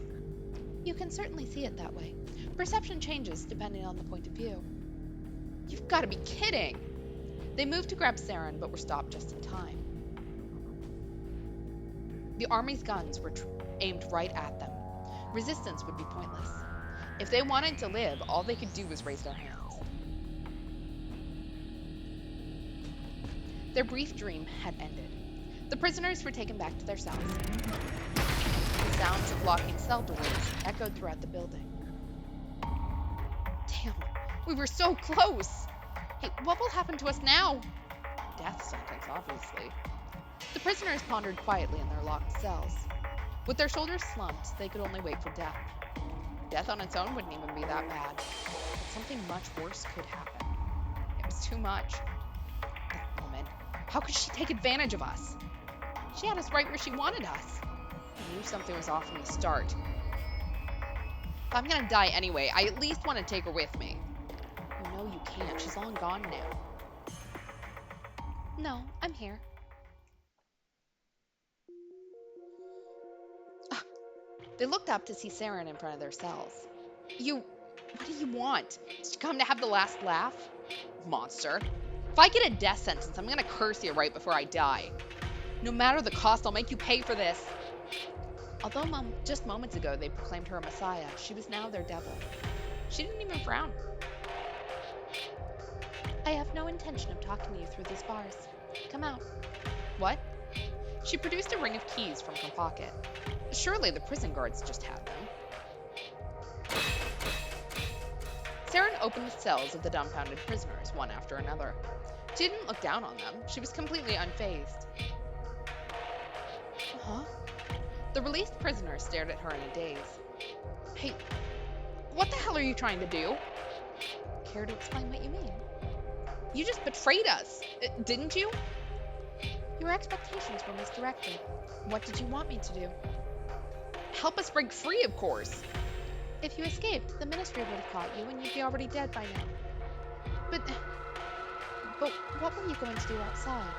Speaker 2: You can certainly see it that way. Perception changes depending on the point of view.
Speaker 1: You've got to be kidding.
Speaker 2: They moved to grab Seren, but were stopped just in time. The army's guns were aimed right at them. Resistance would be pointless. If they wanted to live, all they could do was raise their hands. Their brief dream had ended. The prisoners were taken back to their cells. The sounds of locking cell doors echoed throughout the building.
Speaker 1: Damn, we were so close.
Speaker 2: Hey, what will happen to us now?
Speaker 1: Death sentence, obviously.
Speaker 2: The prisoners pondered quietly in their locked cells. With their shoulders slumped, they could only wait for death. Death on its own wouldn't even be that bad, but something much worse could happen.
Speaker 1: It was too much.
Speaker 2: That woman,
Speaker 1: how could she take advantage of us?
Speaker 2: she had us right where she wanted us.
Speaker 1: I knew something was off from the start. If I'm gonna die anyway, I at least want to take her with me.
Speaker 2: You know you can't. She's long gone now. No, I'm here. They looked up to see Seren in front of their cells.
Speaker 1: What do you want? Did you come to have the last laugh? Monster. If I get a death sentence, I'm gonna curse you right before I die. No matter the cost, I'll make you pay for this.
Speaker 2: Although just moments ago they proclaimed her a messiah, she was now their devil.
Speaker 1: She didn't even frown.
Speaker 2: I have no intention of talking to you through these bars. Come out.
Speaker 1: What? She produced a ring of keys from her pocket. Surely the prison guards just had them. Seren opened the cells of the dumbfounded prisoners, one after another. She didn't look down on them. She was completely unfazed.
Speaker 2: Huh?
Speaker 1: The released prisoners stared at her in a daze. Hey, what the hell are you trying to do?
Speaker 2: Care to explain what you mean?
Speaker 1: You just betrayed us, didn't you?
Speaker 2: Your expectations were misdirected. What did you want me to do?
Speaker 1: Help us break free, of course.
Speaker 2: If you escaped, the ministry would have caught you and you'd be already dead by now. But what were you going to do outside?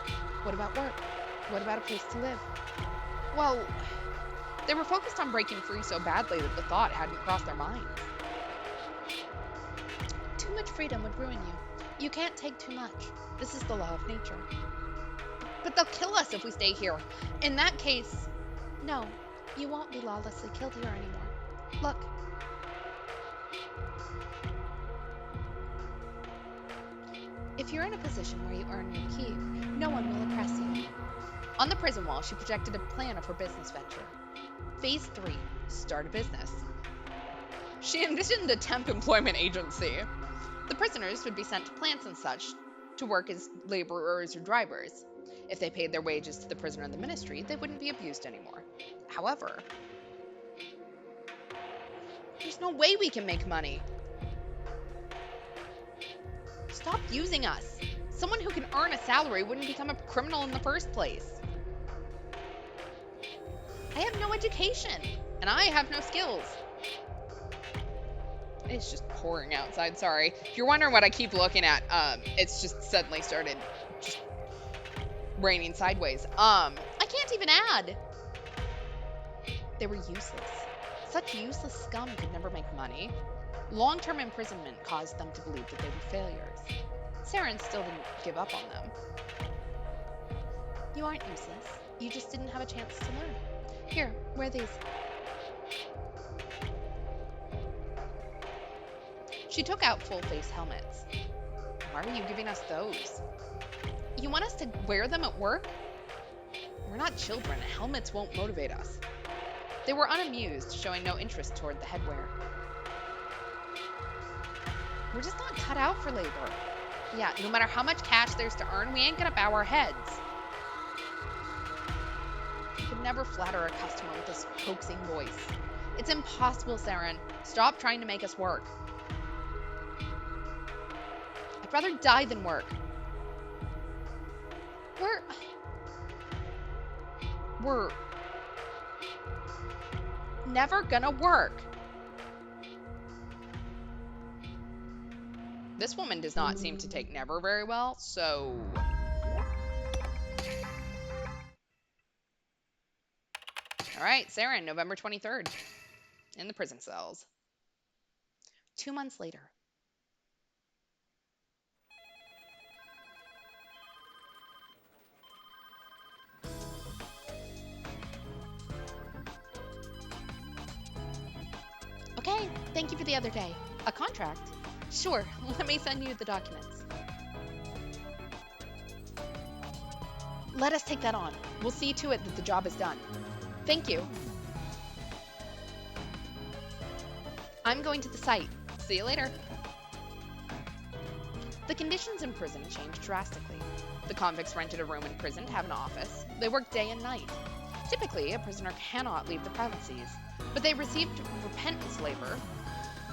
Speaker 2: What about work? What about a place to live?
Speaker 1: Well, they were focused on breaking free so badly that the thought hadn't crossed their minds.
Speaker 2: Too much freedom would ruin you. You can't take too much. This is the law of nature.
Speaker 1: But they'll kill us if we stay here. In that case...
Speaker 2: No, you won't be lawlessly killed here anymore. Look. If you're in a position where you earn your keep, no one will oppress you. On the prison wall, she projected a plan of her business venture. Phase 3, start a business.
Speaker 1: She envisioned a temp employment agency.
Speaker 2: The prisoners would be sent to plants and such to work as laborers or drivers. If they paid their wages to the prisoner in the ministry, they wouldn't be abused anymore.
Speaker 1: However, there's no way we can make money. Stop using us. Someone who can earn a salary wouldn't become a criminal in the first place. I have no education, and I have no skills. It's just pouring outside, sorry. If you're wondering what I keep looking at, it's just suddenly started just raining sideways. I can't even add.
Speaker 2: They were useless. Such useless scum could never make money. Long-term imprisonment caused them to believe that they were failures. Seren still didn't give up on them. You aren't useless. You just didn't have a chance to learn. Here, wear these. She took out full-face helmets.
Speaker 1: Why are you giving us those?
Speaker 2: You want us to wear them at work?
Speaker 1: We're not children. Helmets won't motivate us.
Speaker 2: They were unamused, showing no interest toward the headwear.
Speaker 1: We're just not cut out for labor.
Speaker 2: Yeah, no matter how much cash there's to earn, we ain't gonna bow our heads. You could never flatter a customer with this coaxing voice. It's impossible, Seren. Stop trying to make us work. I'd rather die than work. We're never gonna work.
Speaker 1: This woman does not seem to take never very well, so... All right, Seren, November 23rd, in the prison cells.
Speaker 2: 2 months later. Okay, thank you for the other day. A contract? Sure, let me send you the documents. Let us take that on. We'll see to it that the job is done. Thank you. I'm going to the site.
Speaker 1: See you later.
Speaker 2: The conditions in prison changed drastically.
Speaker 1: The convicts rented a room in prison to have an office.
Speaker 2: They worked day and night. Typically, a prisoner cannot leave the premises, but they received repentance labor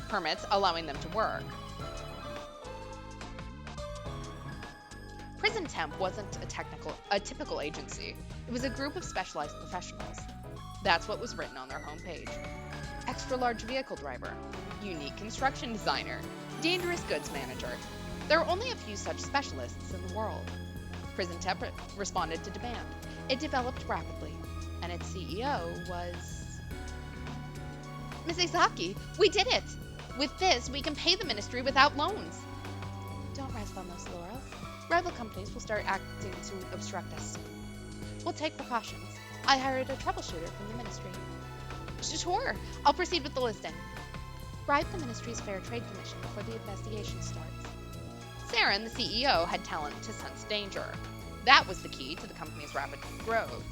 Speaker 1: Permits allowing them to work.
Speaker 2: Prison Temp wasn't a typical agency. It was a group of specialized professionals.
Speaker 1: That's what was written on their homepage.
Speaker 2: Extra-large vehicle driver,
Speaker 1: unique construction designer,
Speaker 2: dangerous goods manager. There are only a few such specialists in the world.
Speaker 1: Prison Temp responded to demand.
Speaker 2: It developed rapidly, and its CEO was... Ms. Ezaki, we did it! With this, we can pay the ministry without loans. Don't rest on those laurels. Rival companies will start acting to obstruct us soon. We'll take precautions. I hired a troubleshooter from the ministry. Sure, I'll proceed with the listing. Bribe the ministry's Fair Trade Commission before the investigation starts.
Speaker 1: Seren, the CEO, had talent to sense danger. That was the key to the company's rapid growth.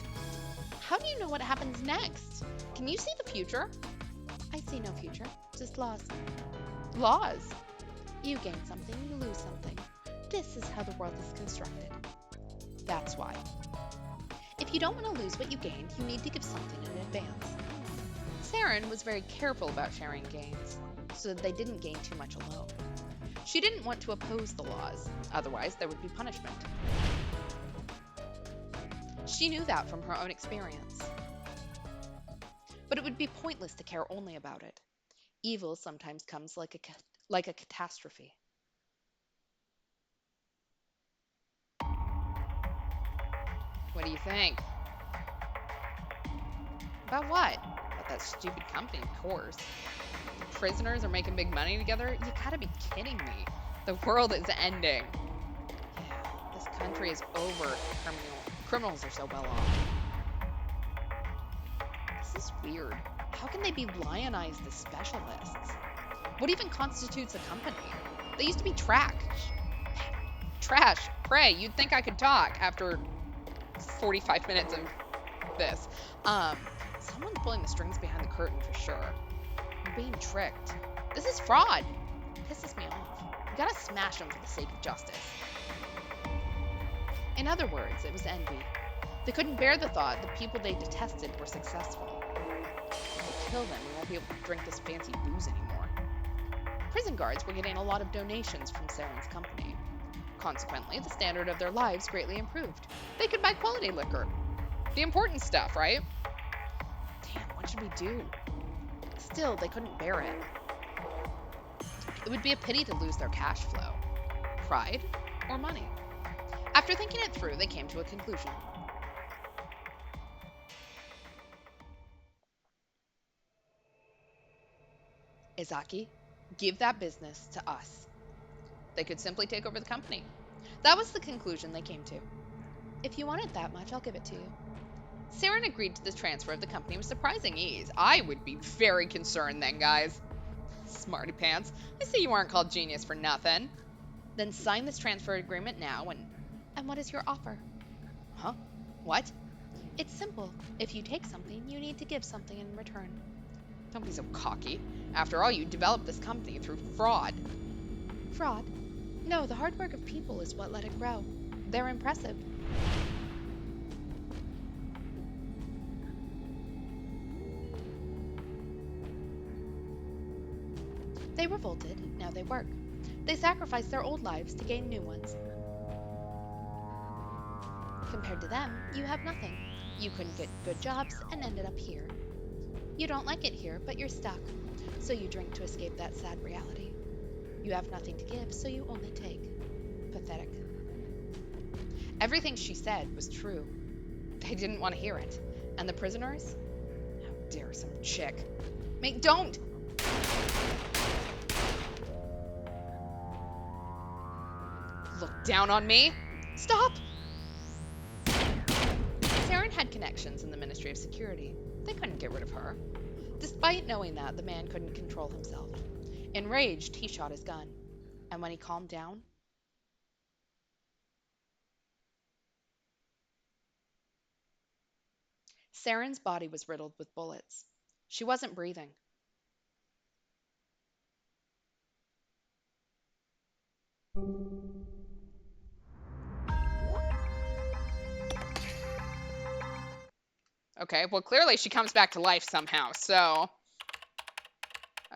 Speaker 2: How do you know what happens next? Can you see the future? I see no future, just laws. Laws? You gain something, you lose something. This is how the world is constructed. That's why. If you don't want to lose what you gained, you need to give something in advance.
Speaker 1: Seren was very careful about sharing gains,
Speaker 2: so that they didn't gain too much alone.
Speaker 1: She didn't want to oppose the laws, otherwise there would be punishment. She knew that from her own experience.
Speaker 2: But it would be pointless to care only about it. Evil sometimes comes like a catastrophe.
Speaker 1: What do you think?
Speaker 2: About what?
Speaker 1: About that stupid company, of course. The prisoners are making big money together? You gotta be kidding me. The world is ending.
Speaker 2: Yeah, this country is over. Criminals are so well off. This is weird. How can they be lionized as specialists? What even constitutes a company? They used to be trash.
Speaker 1: Pray, you'd think I could talk after 45 minutes of this.
Speaker 2: Someone's pulling the strings behind the curtain for sure. We're being tricked. This is fraud. It pisses me off. We gotta smash them for the sake of justice. In other words, it was envy. They couldn't bear the thought the people they detested were successful. If we kill them, we won't be able to drink this fancy booze anymore. Prison guards were getting a lot of donations from Seren's company. Consequently, the standard of their lives greatly improved. They could buy quality liquor.
Speaker 1: The important stuff, right?
Speaker 2: Damn, what should we do? Still, they couldn't bear it. It would be a pity to lose their cash flow. Pride or money? After thinking it through, they came to a conclusion. Ezaki, give that business to us.
Speaker 1: They could simply take over the company.
Speaker 2: That was the conclusion they came to. If you want it that much, I'll give it to you.
Speaker 1: Seren agreed to the transfer of the company with surprising ease. I would be very concerned then, guys. Smarty pants. I see you aren't called genius for nothing. Then sign this transfer agreement now and...
Speaker 2: And what is your offer?
Speaker 1: Huh? What?
Speaker 2: It's simple. If you take something, you need to give something in return.
Speaker 1: Don't be so cocky. After all, you developed this company through fraud.
Speaker 2: Fraud? No, the hard work of people is what let it grow. They're impressive. They revolted, now they work. They sacrificed their old lives to gain new ones. Compared to them, you have nothing. You couldn't get good jobs and ended up here. You don't like it here, but you're stuck. So you drink to escape that sad reality. You have nothing to give, so you only take. Pathetic.
Speaker 1: Everything she said was true. They didn't want to hear it. And the prisoners? How dare some chick. Mate, don't! Look down on me? Stop! Seren had connections in the Ministry of Security. They couldn't get rid of her. Despite knowing that, the man couldn't control himself. Enraged, he shot his gun. And when he calmed down... Seren's body was riddled with bullets. She wasn't breathing. Okay, well, clearly she comes back to life somehow, so...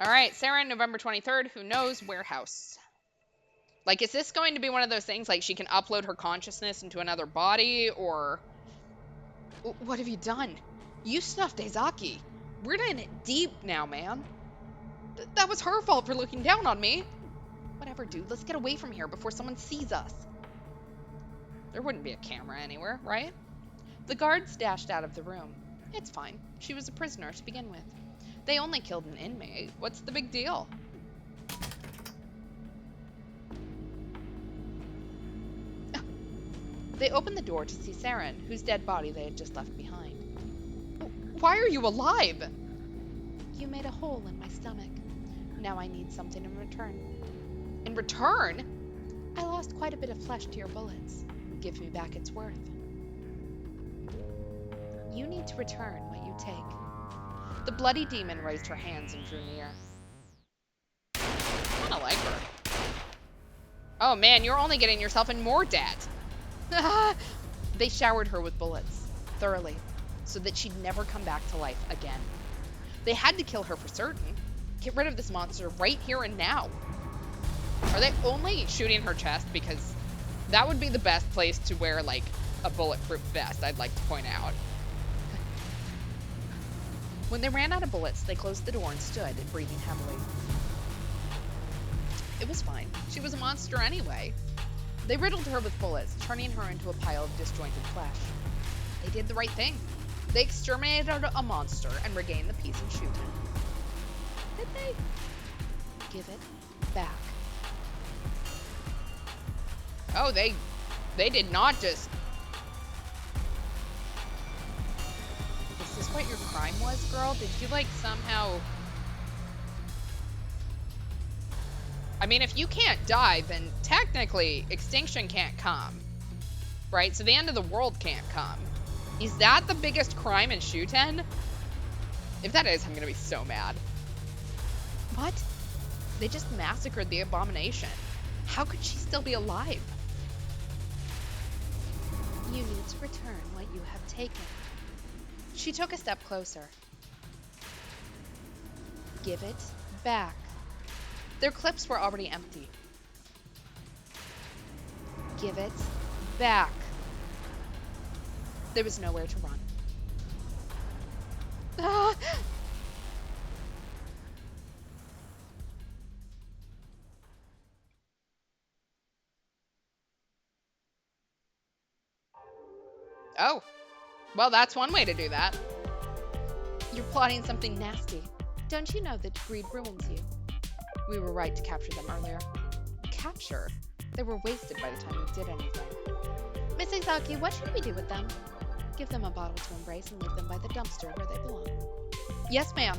Speaker 1: Alright, Seren, November 23rd, who knows, warehouse. Like, is this going to be one of those things, like, she can upload her consciousness into another body, or... What have you done? You snuffed Ezaki. We're in it deep now, man. That was her fault for looking down on me. Whatever, dude, let's get away from here before someone sees us. There wouldn't be a camera anywhere, right? The guards dashed out of the room. It's fine. She was a prisoner to begin with. They only killed an inmate. What's the big deal? They opened the door to see Seren, whose dead body they had just left behind. Why are you alive?
Speaker 2: You made a hole in my stomach. Now I need something in return.
Speaker 1: In return?
Speaker 2: I lost quite a bit of flesh to your bullets. Give me back its worth. You need to return what you take.
Speaker 1: The bloody demon raised her hands and drew near. I don't like her. Oh man, you're only getting yourself in more debt. They showered her with bullets, thoroughly, so that she'd never come back to life again. They had to kill her for certain. Get rid of this monster right here and now. Are they only shooting her chest? Because that would be the best place to wear, like, a bulletproof vest, I'd like to point out. When they ran out of bullets, they closed the door and stood, breathing heavily. It was fine. She was a monster anyway. They riddled her with bullets, turning her into a pile of disjointed flesh. They did the right thing. They exterminated a monster and regained the peace of Shuten. Did they?
Speaker 2: Give it back.
Speaker 1: Oh, they did not just... Is this what your crime was, girl? Did you, like, somehow... I mean, if you can't die, then technically extinction can't come, right? So the end of the world can't come. Is that the biggest crime in Shuten? If that is, I'm gonna be so mad. What? They just massacred the abomination. How could she still be alive?
Speaker 2: You need to return what you have taken.
Speaker 1: She took a step closer.
Speaker 2: Give it back.
Speaker 1: Their clips were already empty.
Speaker 2: Give it back.
Speaker 1: There was nowhere to run. Oh, well, that's one way to do that. You're plotting something nasty.
Speaker 2: Don't you know that greed ruins you?
Speaker 1: We were right to capture them earlier. Capture? They were wasted by the time we did anything.
Speaker 2: Miss Ezaki, what should we do with them? Give them a bottle to embrace and leave them by the dumpster where they belong.
Speaker 1: Yes, ma'am.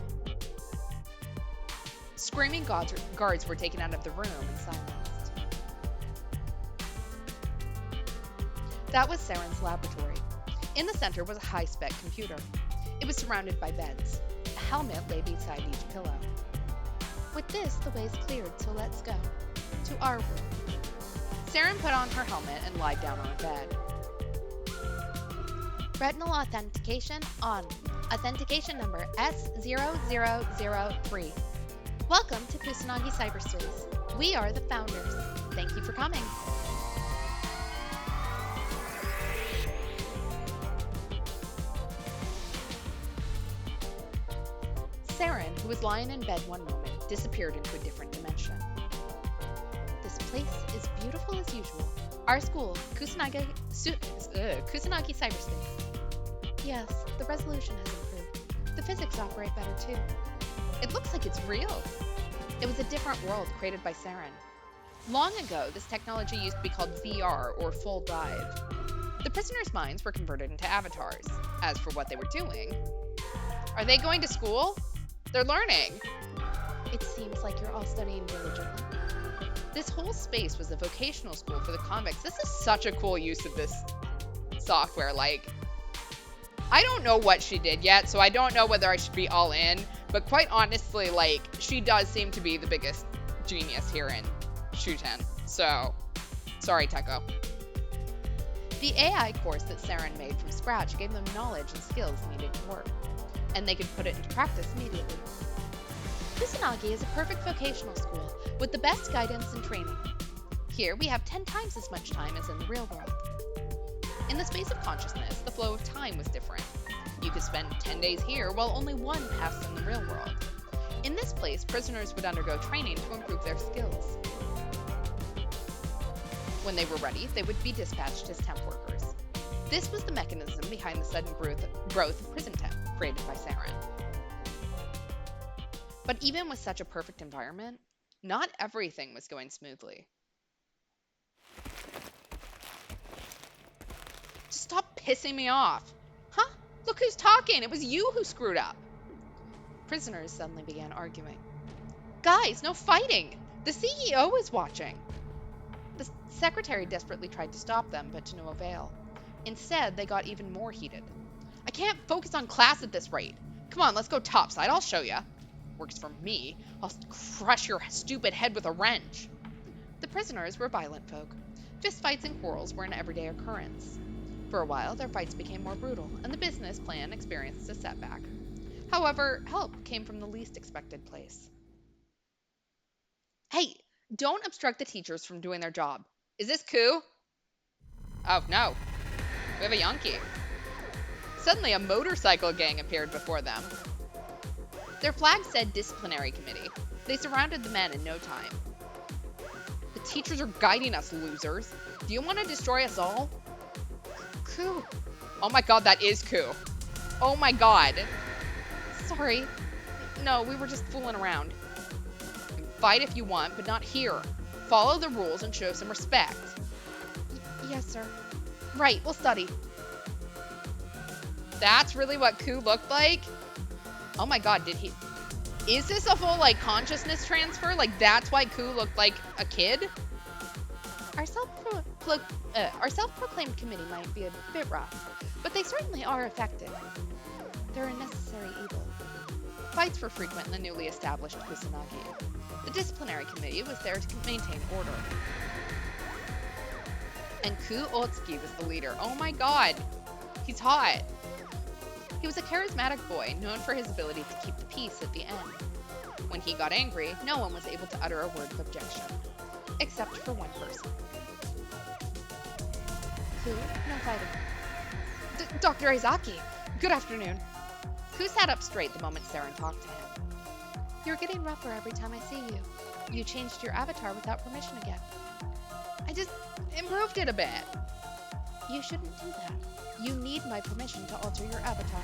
Speaker 2: Screaming guards were taken out of the room and silenced. That was Seren's laboratory. In the center was a high-spec computer. It was surrounded by beds. A helmet lay beside each pillow. With this, the way's cleared, so let's go. To our room. Seren put on her helmet and lied down on a bed. Retinal authentication on. Authentication number S0003. Welcome to Kusanagi Cyberspace. We are the founders. Thank you for coming. Seren, who was lying in bed one moment, disappeared into a different dimension. This place is beautiful as usual. Our school, Kusanagi Cyberspace. Yes, the resolution has improved. The physics operate better too. It looks like it's real. It was a different world created by Seren. Long ago, this technology used to be called VR, or full dive. The prisoners' minds were converted into avatars. As for what they were doing, are they going to school? They're learning. It seems like you're all studying diligently. This whole space was a vocational school for the convicts. This is such a cool use of this software. Like, I don't know what she did yet, so I don't know whether I should be all in. But quite honestly, like, she does seem to be the biggest genius here in Shuten. So, sorry, Teko. The AI course that Seren made from scratch gave them knowledge and skills needed to work, and they could put it into practice immediately. Kusanagi is a perfect vocational school with the best guidance and training. Here we have 10 times as much time as in the real world. In the space of consciousness, the flow of time was different. You could spend 10 days here while only one passed in the real world. In this place, prisoners would undergo training to improve their skills. When they were ready, they would be dispatched as temp workers. This was the mechanism behind the sudden growth of prison temp created by Seren. But even with such a perfect environment, not everything was going smoothly. Stop pissing me off. Huh? Look who's talking. It was you who screwed up. Prisoners suddenly began arguing. Guys, no fighting. The CEO is watching. The secretary desperately tried to stop them, but to no avail. Instead, they got even more heated. I can't focus on class at this rate. Come on, let's go topside. I'll show ya. Works for me. I'll crush your stupid head with a wrench. The prisoners were violent folk. Fistfights and quarrels were an everyday occurrence. For a while, their fights became more brutal, and the business plan experienced a setback. However, help came from the least expected place. Hey, don't obstruct the teachers from doing their job. Is this Ku? Oh, no. We have a Yankee. Suddenly, a motorcycle gang appeared before them. Their flag said disciplinary committee. They surrounded the men in no time. The teachers are guiding us, losers. Do you want to destroy us all? Ku. Oh my god, that is Ku. Oh my god. Sorry. No, we were just fooling around. Fight if you want, but not here. Follow the rules and show some respect. Yes, sir. Right, we'll study. That's really what Ku looked like? Oh my god, did he... Is this a full, like, consciousness transfer? Like, that's why Ku looked like a kid? Our self-proclaimed committee might be a bit rough, but they certainly are effective. They're a necessary evil. Fights were frequent in the newly established Kusanagi. The disciplinary committee was there to maintain order. And Ku Otsuki was the leader. Oh my god! He's hot! He was a charismatic boy, known for his ability to keep the peace at the end. When he got angry, no one was able to utter a word of objection. Except for one person. Ku, no fighting. Dr. Ezaki, good afternoon. Ku sat up straight the moment Seren talked to him. You're getting rougher every time I see you. You changed your avatar without permission again. I just improved it a bit. You shouldn't do that. You need my permission to alter your avatar.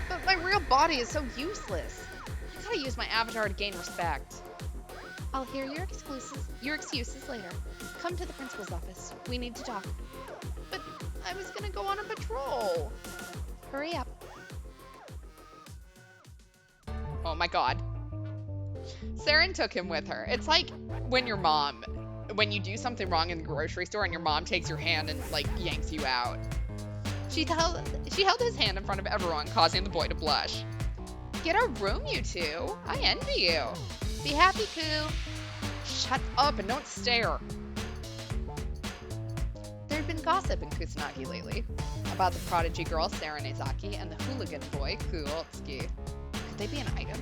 Speaker 2: But my real body is so useless. I gotta use my avatar to gain respect. I'll hear your excuses later. Come to the principal's office. We need to talk. But I was gonna go on a patrol. Hurry up. Oh my god.
Speaker 1: Seren took him with her. It's like when you do something wrong in the grocery store and your mom takes your hand and like yanks you out. She held his hand in front of everyone, causing the boy to blush. Get a room, you two. I envy you.
Speaker 2: Be happy, Ku.
Speaker 1: Shut up and don't stare.
Speaker 2: There had been gossip in Kusanagi lately
Speaker 1: About the prodigy girl, Seren Ezaki, and the hooligan boy, Kuotsuki. Could they be an item?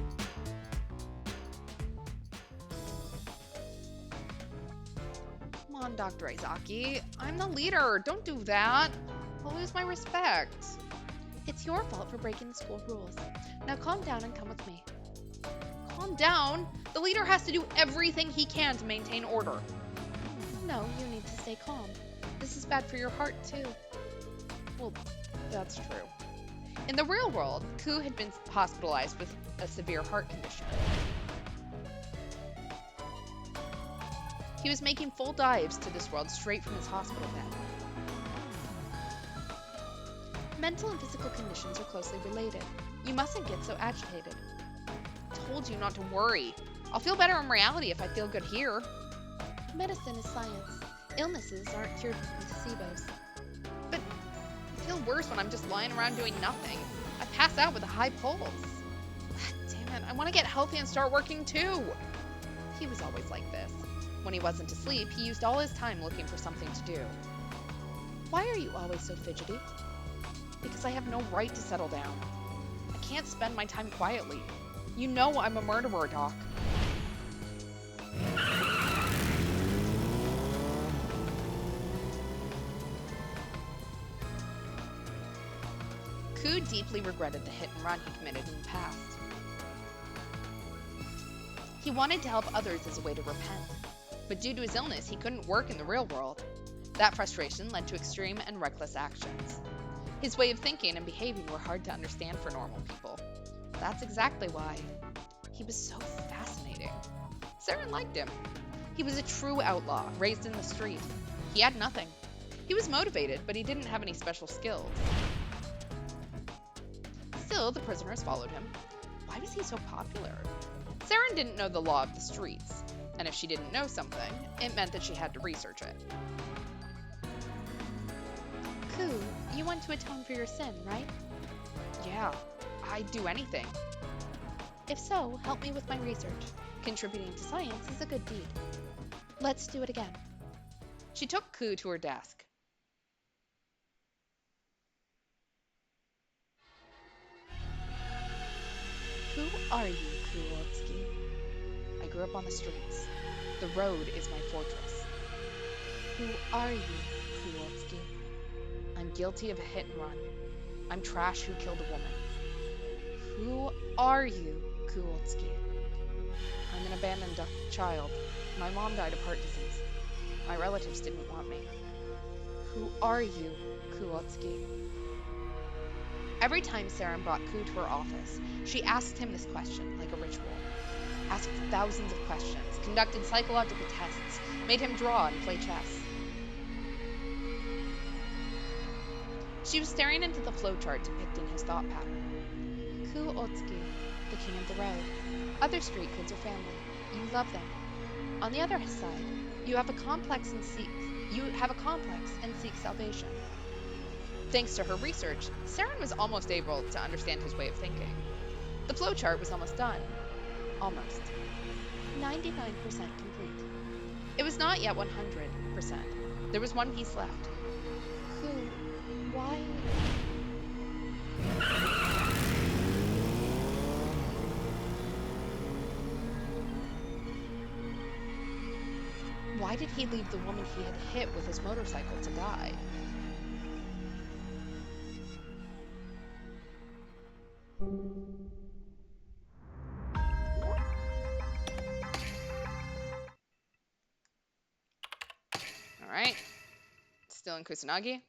Speaker 1: Come on, Dr. Ezaki. I'm the leader. Don't do that. I'll lose my respect.
Speaker 2: It's your fault for breaking the school rules. Now calm down and come with me.
Speaker 1: Calm down. The leader has to do everything he can to maintain order.
Speaker 2: No, you need to stay calm. This is bad for your heart, too.
Speaker 1: Well, that's true. In the real world, Ku had been hospitalized with a severe heart condition. He was making full dives to this world straight from his hospital bed.
Speaker 2: Mental and physical conditions are closely related. You mustn't get so agitated.
Speaker 1: I told you not to worry. I'll feel better in reality if I feel good here.
Speaker 2: Medicine is science. Illnesses aren't cured with placebos.
Speaker 1: But I feel worse when I'm just lying around doing nothing. I pass out with a high pulse. Damn it, I want to get healthy and start working too. He was always like this. When he wasn't asleep, he used all his time looking for something to do.
Speaker 2: Why are you always so fidgety?
Speaker 1: Because I have no right to settle down. I can't spend my time quietly. You know I'm a murderer, Doc. Ku deeply regretted the hit and run he committed in the past. He wanted to help others as a way to repent, but due to his illness, he couldn't work in the real world. That frustration led to extreme and reckless actions. His way of thinking and behaving were hard to understand for normal people. That's exactly why he was so fascinating. Seren liked him. He was a true outlaw, raised in the street. He had nothing. He was motivated, but he didn't have any special skills. Still, the prisoners followed him. Why was he so popular? Seren didn't know the law of the streets, and if she didn't know something, it meant that she had to research it.
Speaker 2: Ku, you want to atone for your sin, right?
Speaker 1: Yeah, I'd do anything.
Speaker 2: If so, help me with my research. Contributing to science is a good deed. Let's do it again.
Speaker 1: She took Ku to her desk.
Speaker 2: Who are you, Kuotsuki?
Speaker 1: I grew up on the streets. The road is my fortress.
Speaker 2: Who are you, Kuotsuki?
Speaker 1: I'm guilty of a hit and run. I'm trash who killed a woman. Who are you, Kuotsuki? I'm an abandoned child. My mom died of heart disease. My relatives didn't want me. Who are you, Kuotsuki? Every time Seren brought Ku to her office, she asked him this question like a ritual. Asked thousands of questions, conducted psychological tests, made him draw and play chess. She was staring into the flowchart depicting his thought pattern.
Speaker 2: Kuotsuki, the king of the road. Other street kids are family. You love them. On the other side, you have a complex and seek salvation. Thanks to her research, Seren was almost able to understand his way of thinking. The flowchart was almost done. Almost. 99% complete.
Speaker 1: It was not yet 100%. There was one piece left.
Speaker 2: Ku, why?
Speaker 1: Why did he leave the woman he had hit with his motorcycle to die? Alright. Still in Kusanagi.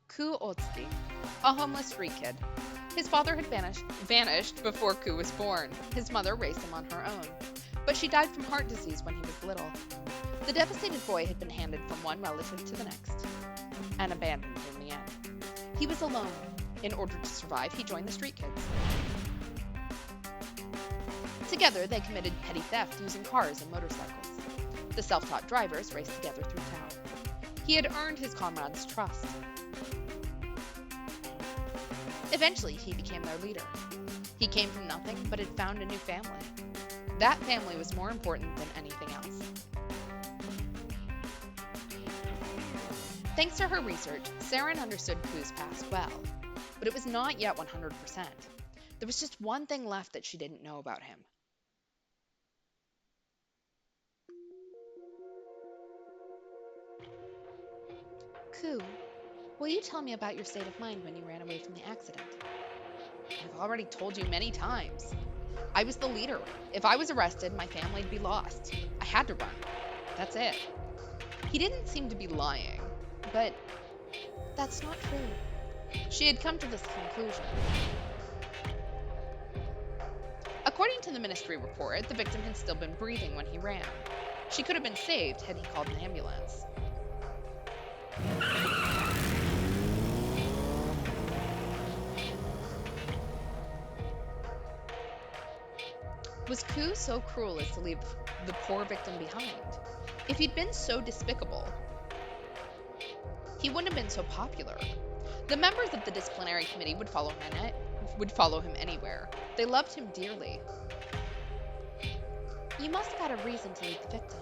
Speaker 1: Kuotsuki, a homeless street kid. His father had vanished before Ku was born. His mother raised him on her own. But she died from heart disease when he was little. The devastated boy had been handed from one relative to the next, and abandoned in the end. He was alone. In order to survive, he joined the street kids.
Speaker 2: Together, they committed petty theft using cars and motorcycles. The self-taught drivers raced together through town. He had earned his comrades' trust. Eventually, he became their leader. He came from nothing, but had found a new family. That family was more important than anything else. Thanks to her research, Seren understood Ku's past well, but it was not yet 100%. There was just one thing left that she didn't know about him. Ku, will you tell me about your state of mind when you ran away from the accident? I've already told you many times. I was the leader. If I was arrested, my family'd be lost. I had to run. That's it. He didn't seem to be lying, but that's not true. She had come to this conclusion. According to the ministry report, the victim had still been breathing when he ran. She could have been saved had he called an ambulance. Was Ku so cruel as to leave the poor victim behind? If he'd been so despicable, he wouldn't have been so popular. The members of the disciplinary committee would follow him anywhere. They loved him dearly. You must have had a reason to leave the victim.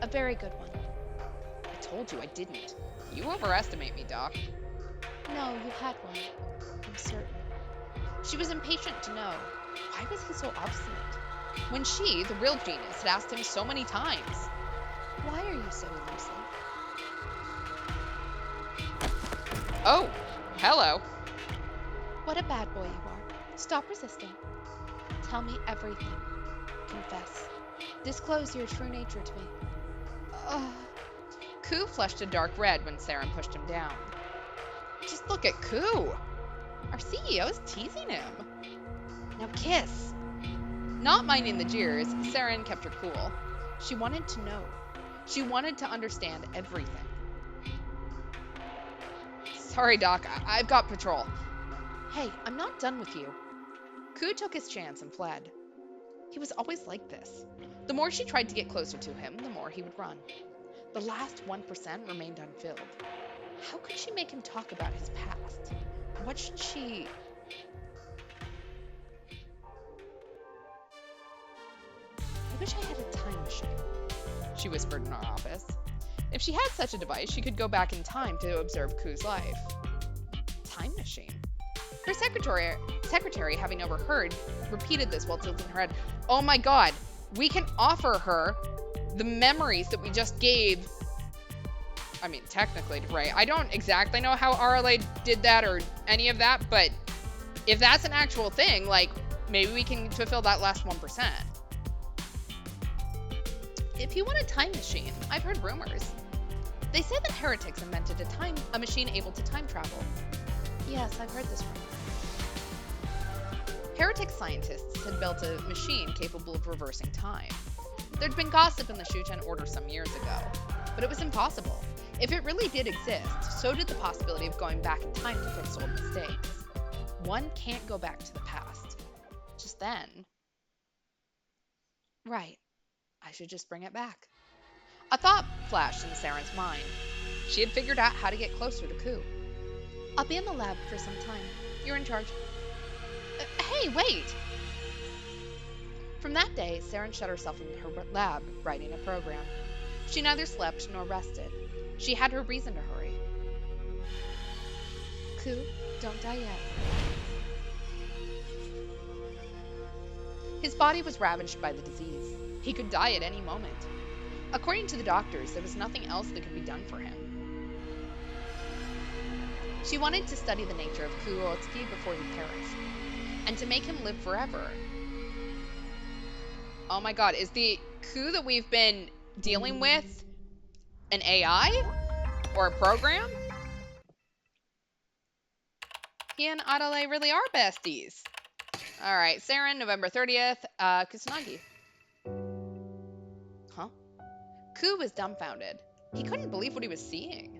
Speaker 2: A very good one.
Speaker 1: I told you I didn't. You overestimate me, Doc.
Speaker 2: No, you had one. I'm certain. She was impatient to know. Why was he so obstinate?
Speaker 1: When she, the real genius, had asked him so many times.
Speaker 2: Why are you so elusive?
Speaker 1: Oh, hello.
Speaker 2: What a bad boy you are. Stop resisting. Tell me everything. Confess. Disclose your true nature to me.
Speaker 1: Ku flushed a dark red when Seren pushed him down. Just look at Ku. Our CEO is teasing him. Now kiss. Not minding the jeers, Seren kept her cool. She wanted to know. She wanted to understand everything. Sorry, Doc. I've got patrol.
Speaker 2: Hey, I'm not done with you.
Speaker 1: Ku took his chance and fled. He was always like this. The more she tried to get closer to him, the more he would run. The last 1% remained unfilled. How could she make him talk about his past? What should she... I wish I had a time machine, she whispered in our office. If she had such a device, she could go back in time to observe Ku's life. Time machine? Her secretary, having overheard, repeated this while tilting her head. Oh my god, we can offer her the memories that we just gave. I mean, technically, right? I don't exactly know how RLA did that or any of that, but if that's an actual thing, like, maybe we can fulfill that last 1%. If you want a time machine, I've heard rumors. They say that heretics invented a machine able to time travel.
Speaker 2: Yes, I've heard this rumor.
Speaker 1: Heretic scientists had built a machine capable of reversing time. There'd been gossip in the Shuten Order some years ago, but it was impossible. If it really did exist, so did the possibility of going back in time to fix old mistakes. One can't go back to the past. Just then. Right. I should just bring it back. A thought flashed in Seren's mind. She had figured out how to get closer to Ku.
Speaker 2: I'll be in the lab for some time.
Speaker 1: You're in charge. Hey, wait! From that day, Seren shut herself in her lab, writing a program. She neither slept nor rested. She had her reason to hurry.
Speaker 2: Ku, don't die yet.
Speaker 1: His body was ravaged by the disease. He could die at any moment. According to the doctors, there was nothing else that could be done for him. She wanted to study the nature of Ku Otsuki before he perished, and to make him live forever. Oh my god, is the Ku that we've been dealing with an AI? Or a program? He and Adelaide really are besties. Alright, Seren, November 30th, Kusanagi. Huh? Ku was dumbfounded. He couldn't believe what he was seeing.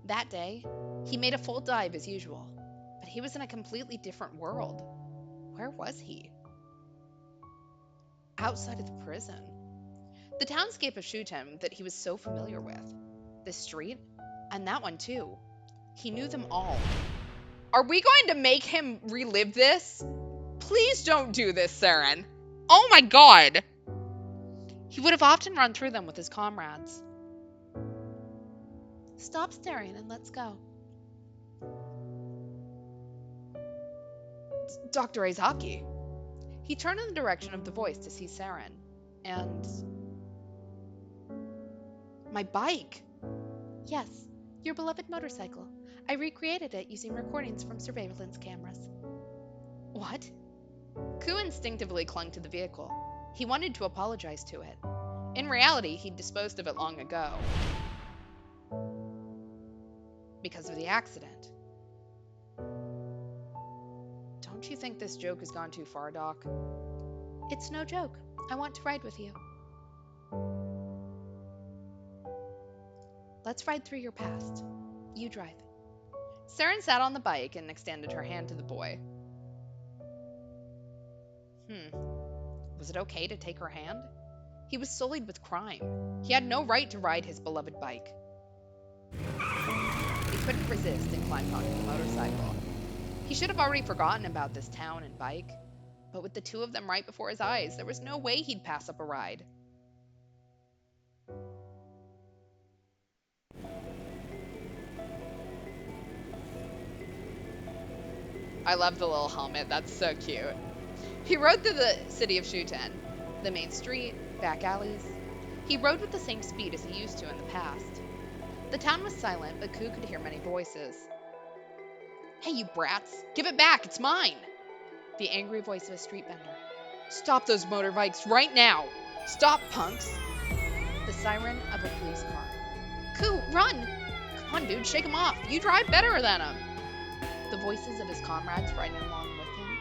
Speaker 1: That day, he made a full dive as usual, but he was in a completely different world. Where was he?
Speaker 2: outside of the prison. The townscape of Shuten that he was so familiar with. This street, and that one too. He knew them all.
Speaker 1: Are we going to make him relive this? Please don't do this, Seren. Oh my god!
Speaker 2: He would have often run through them with his comrades. Stop staring and let's go.
Speaker 1: Dr. Ezaki.
Speaker 2: He turned in the direction of the voice to see Seren. And... my bike! Yes, your beloved motorcycle. I recreated it using recordings from surveillance cameras. What? Ku instinctively clung to the vehicle. He wanted to apologize to it. In reality, he'd disposed of it long ago. Because of the accident. Don't you think this joke has gone too far, Doc? It's no joke. I want to ride with you. Let's ride through your past. You drive. Seren sat on the bike and extended her hand to the boy. Was it okay to take her hand? He was sullied with crime. He had no right to ride his beloved bike. He couldn't resist and climbed onto the motorcycle. He should have already forgotten about this town and bike. But with the two of them right before his eyes, there was no way he'd pass up a ride.
Speaker 1: I love the little helmet. That's so cute. He rode through the city of Shuten.
Speaker 2: The main street, back alleys. He rode with the same speed as he used to in the past. The town was silent, but Ku could hear many voices. Hey, you brats! Give it back! It's mine! The angry voice of a street vendor. Stop those motorbikes right now! Stop, punks! The siren of a police car. Ku, run! Come on, dude, shake him off! You drive better than him! The voices of his comrades riding along with him.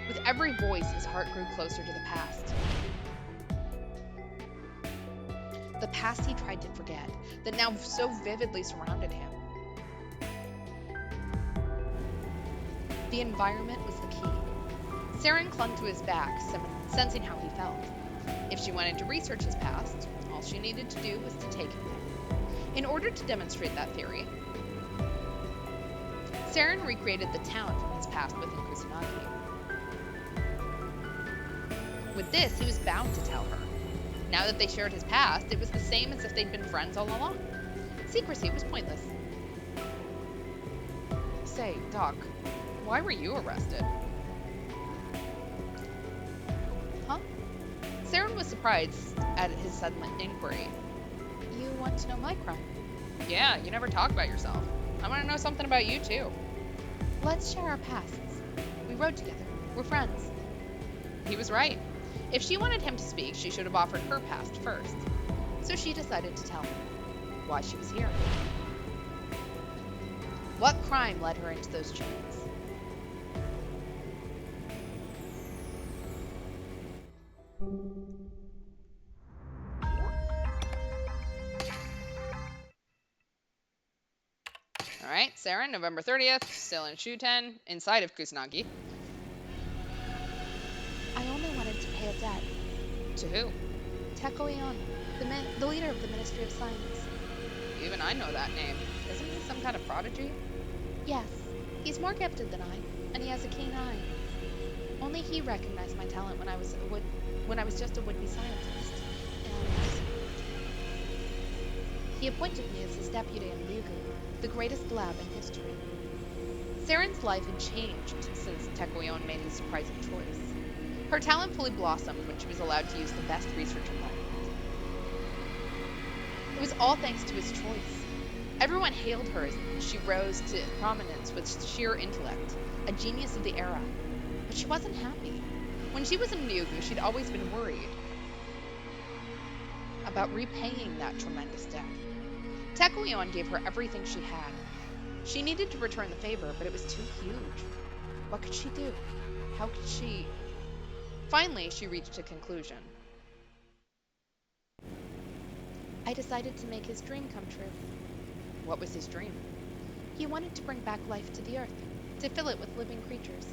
Speaker 2: With every voice, his heart grew closer to the past. The past he tried to forget, that now so vividly surrounded him. The environment was the key. Seren clung to his back, sensing how he felt. If she wanted to research his past, all she needed to do was to take him there. In order to demonstrate that theory, Seren recreated the town from his past within Kusanagi. With this, he was bound to tell her. Now that they shared his past, it was the same as if they'd been friends all along. Secrecy was pointless.
Speaker 1: Say, Doc, why were you arrested?
Speaker 2: Huh? Seren was surprised at his sudden inquiry. You want to know my crime?
Speaker 1: Yeah, you never talk about yourself. I want to know something about you, too.
Speaker 2: Let's share our pasts. We rode together. We're friends.
Speaker 1: He was right. If she wanted him to speak, she should have offered her past first.
Speaker 2: So she decided to tell him why she was here. What crime led her into those chains?
Speaker 1: Alright, Seren, November 30th, still in Shuten, inside of Kusanagi.
Speaker 2: I only wanted to pay a debt.
Speaker 1: To who?
Speaker 2: Teko, the leader of the Ministry of Science.
Speaker 1: Even I know that name. Isn't he some kind of prodigy?
Speaker 2: Yes, he's more gifted than I, and he has a keen eye. Only he recognized my talent when I was just a would-be scientist, and he appointed me as his deputy in Ryugu, the greatest lab in history. Seren's life had changed since Teko made his surprising choice. Her talent fully blossomed when she was allowed to use the best research environment. It was all thanks to his choice. Everyone hailed her as she rose to prominence with sheer intellect, a genius of the era. But she wasn't happy. When she was in Ryugu, she'd always been worried about repaying that tremendous debt. Teko gave her everything she had. She needed to return the favor, but it was too huge. What could she do? How could she... Finally, she reached a conclusion. I decided to make his dream come true.
Speaker 1: What was his dream?
Speaker 2: He wanted to bring back life to the Earth, to fill it with living creatures.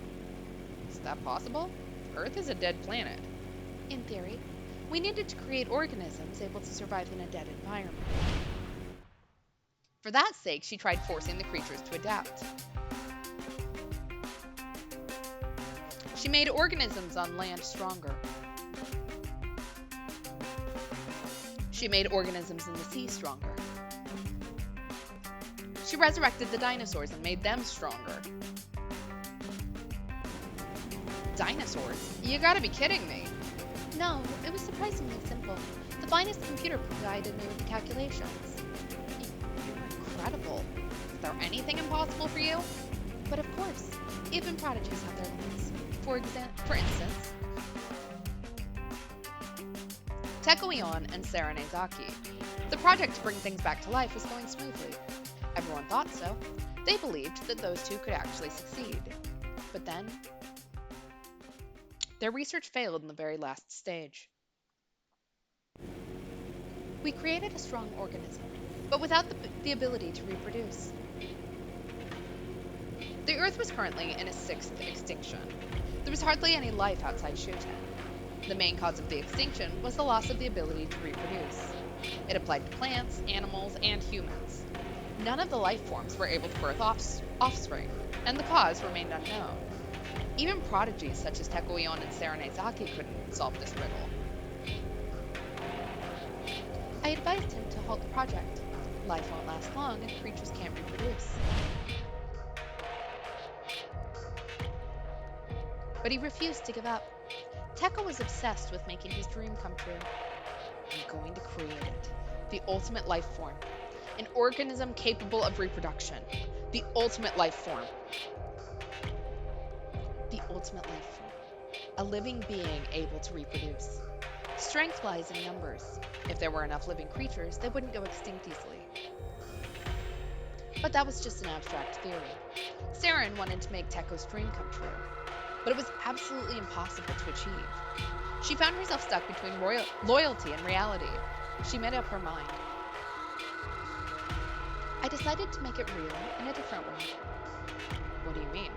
Speaker 1: Is that possible? Earth is a dead planet.
Speaker 2: In theory, we needed to create organisms able to survive in a dead environment.
Speaker 1: For that sake, she tried forcing the creatures to adapt. She made organisms on land stronger. She made organisms in the sea stronger. She resurrected the dinosaurs and made them stronger. Dinosaurs? You gotta be kidding me.
Speaker 2: No, it was surprisingly simple. The finest computer provided me with the calculations.
Speaker 1: You're incredible. Is there anything impossible for you?
Speaker 2: But of course, even prodigies have their limits. For instance,
Speaker 1: Teko and Seren Ezaki. The project to bring things back to life was going smoothly. Everyone thought so. They believed that those two could actually succeed. But then, their research failed in the very last stage.
Speaker 2: we created a strong organism, but without the ability to reproduce.
Speaker 1: The Earth was currently in a sixth extinction. There was hardly any life outside Shuten. The main cause of the extinction was the loss of the ability to reproduce. It applied to plants, animals, and humans. None of the life forms were able to birth offspring, and the cause remained unknown. Even prodigies such as Teko and Seren Ezaki couldn't solve this riddle.
Speaker 2: I advised him to halt the project. Life won't last long and creatures can't reproduce. But he refused to give up. Teko was obsessed with making his dream come true.
Speaker 1: I'm going to create it. The ultimate life form. An organism capable of reproduction. The ultimate life form.
Speaker 2: The ultimate life form. A living being able to reproduce. Strength lies in numbers.
Speaker 1: If there were enough living creatures, they wouldn't go extinct easily.
Speaker 2: But that was just an abstract theory.
Speaker 1: Seren wanted to make Teko's dream come true, but it was absolutely impossible to achieve. She found herself stuck between loyalty and reality. She made up her mind.
Speaker 2: I decided to make it real in a different way.
Speaker 1: What do you mean?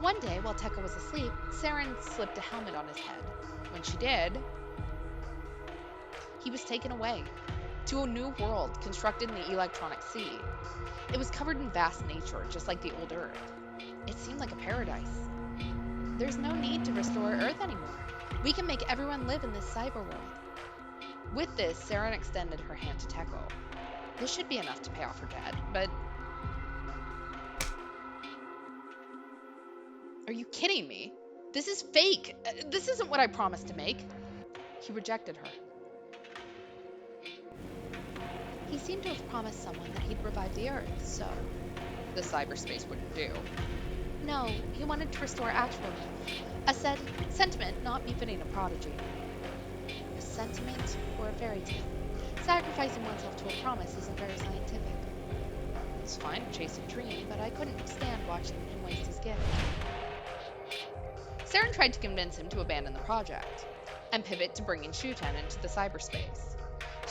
Speaker 2: One day, while Teko was asleep,
Speaker 1: Seren slipped a helmet on his head. When she did, he was taken away to a new world constructed in the electronic sea. It was covered in vast nature, just like the old Earth. It seemed like a paradise.
Speaker 2: There's no need to restore Earth anymore. We can make everyone live in this cyber world.
Speaker 1: With this, Seren extended her hand to Teko. This should be enough to pay off her debt, but... Are you kidding me? This is fake! This isn't what I promised to make. He rejected her.
Speaker 2: He seemed to have promised someone that he'd revive the Earth, so...
Speaker 1: The cyberspace wouldn't do.
Speaker 2: No, he wanted to restore actual life. A sentiment not befitting a prodigy. A sentiment or a fairy tale. Sacrificing oneself to a promise isn't very scientific.
Speaker 1: It's fine to chase a dream,
Speaker 2: But I couldn't stand watching him waste his gift.
Speaker 1: Seren tried to convince him to abandon the project and pivot to bringing Shuten into the cyberspace.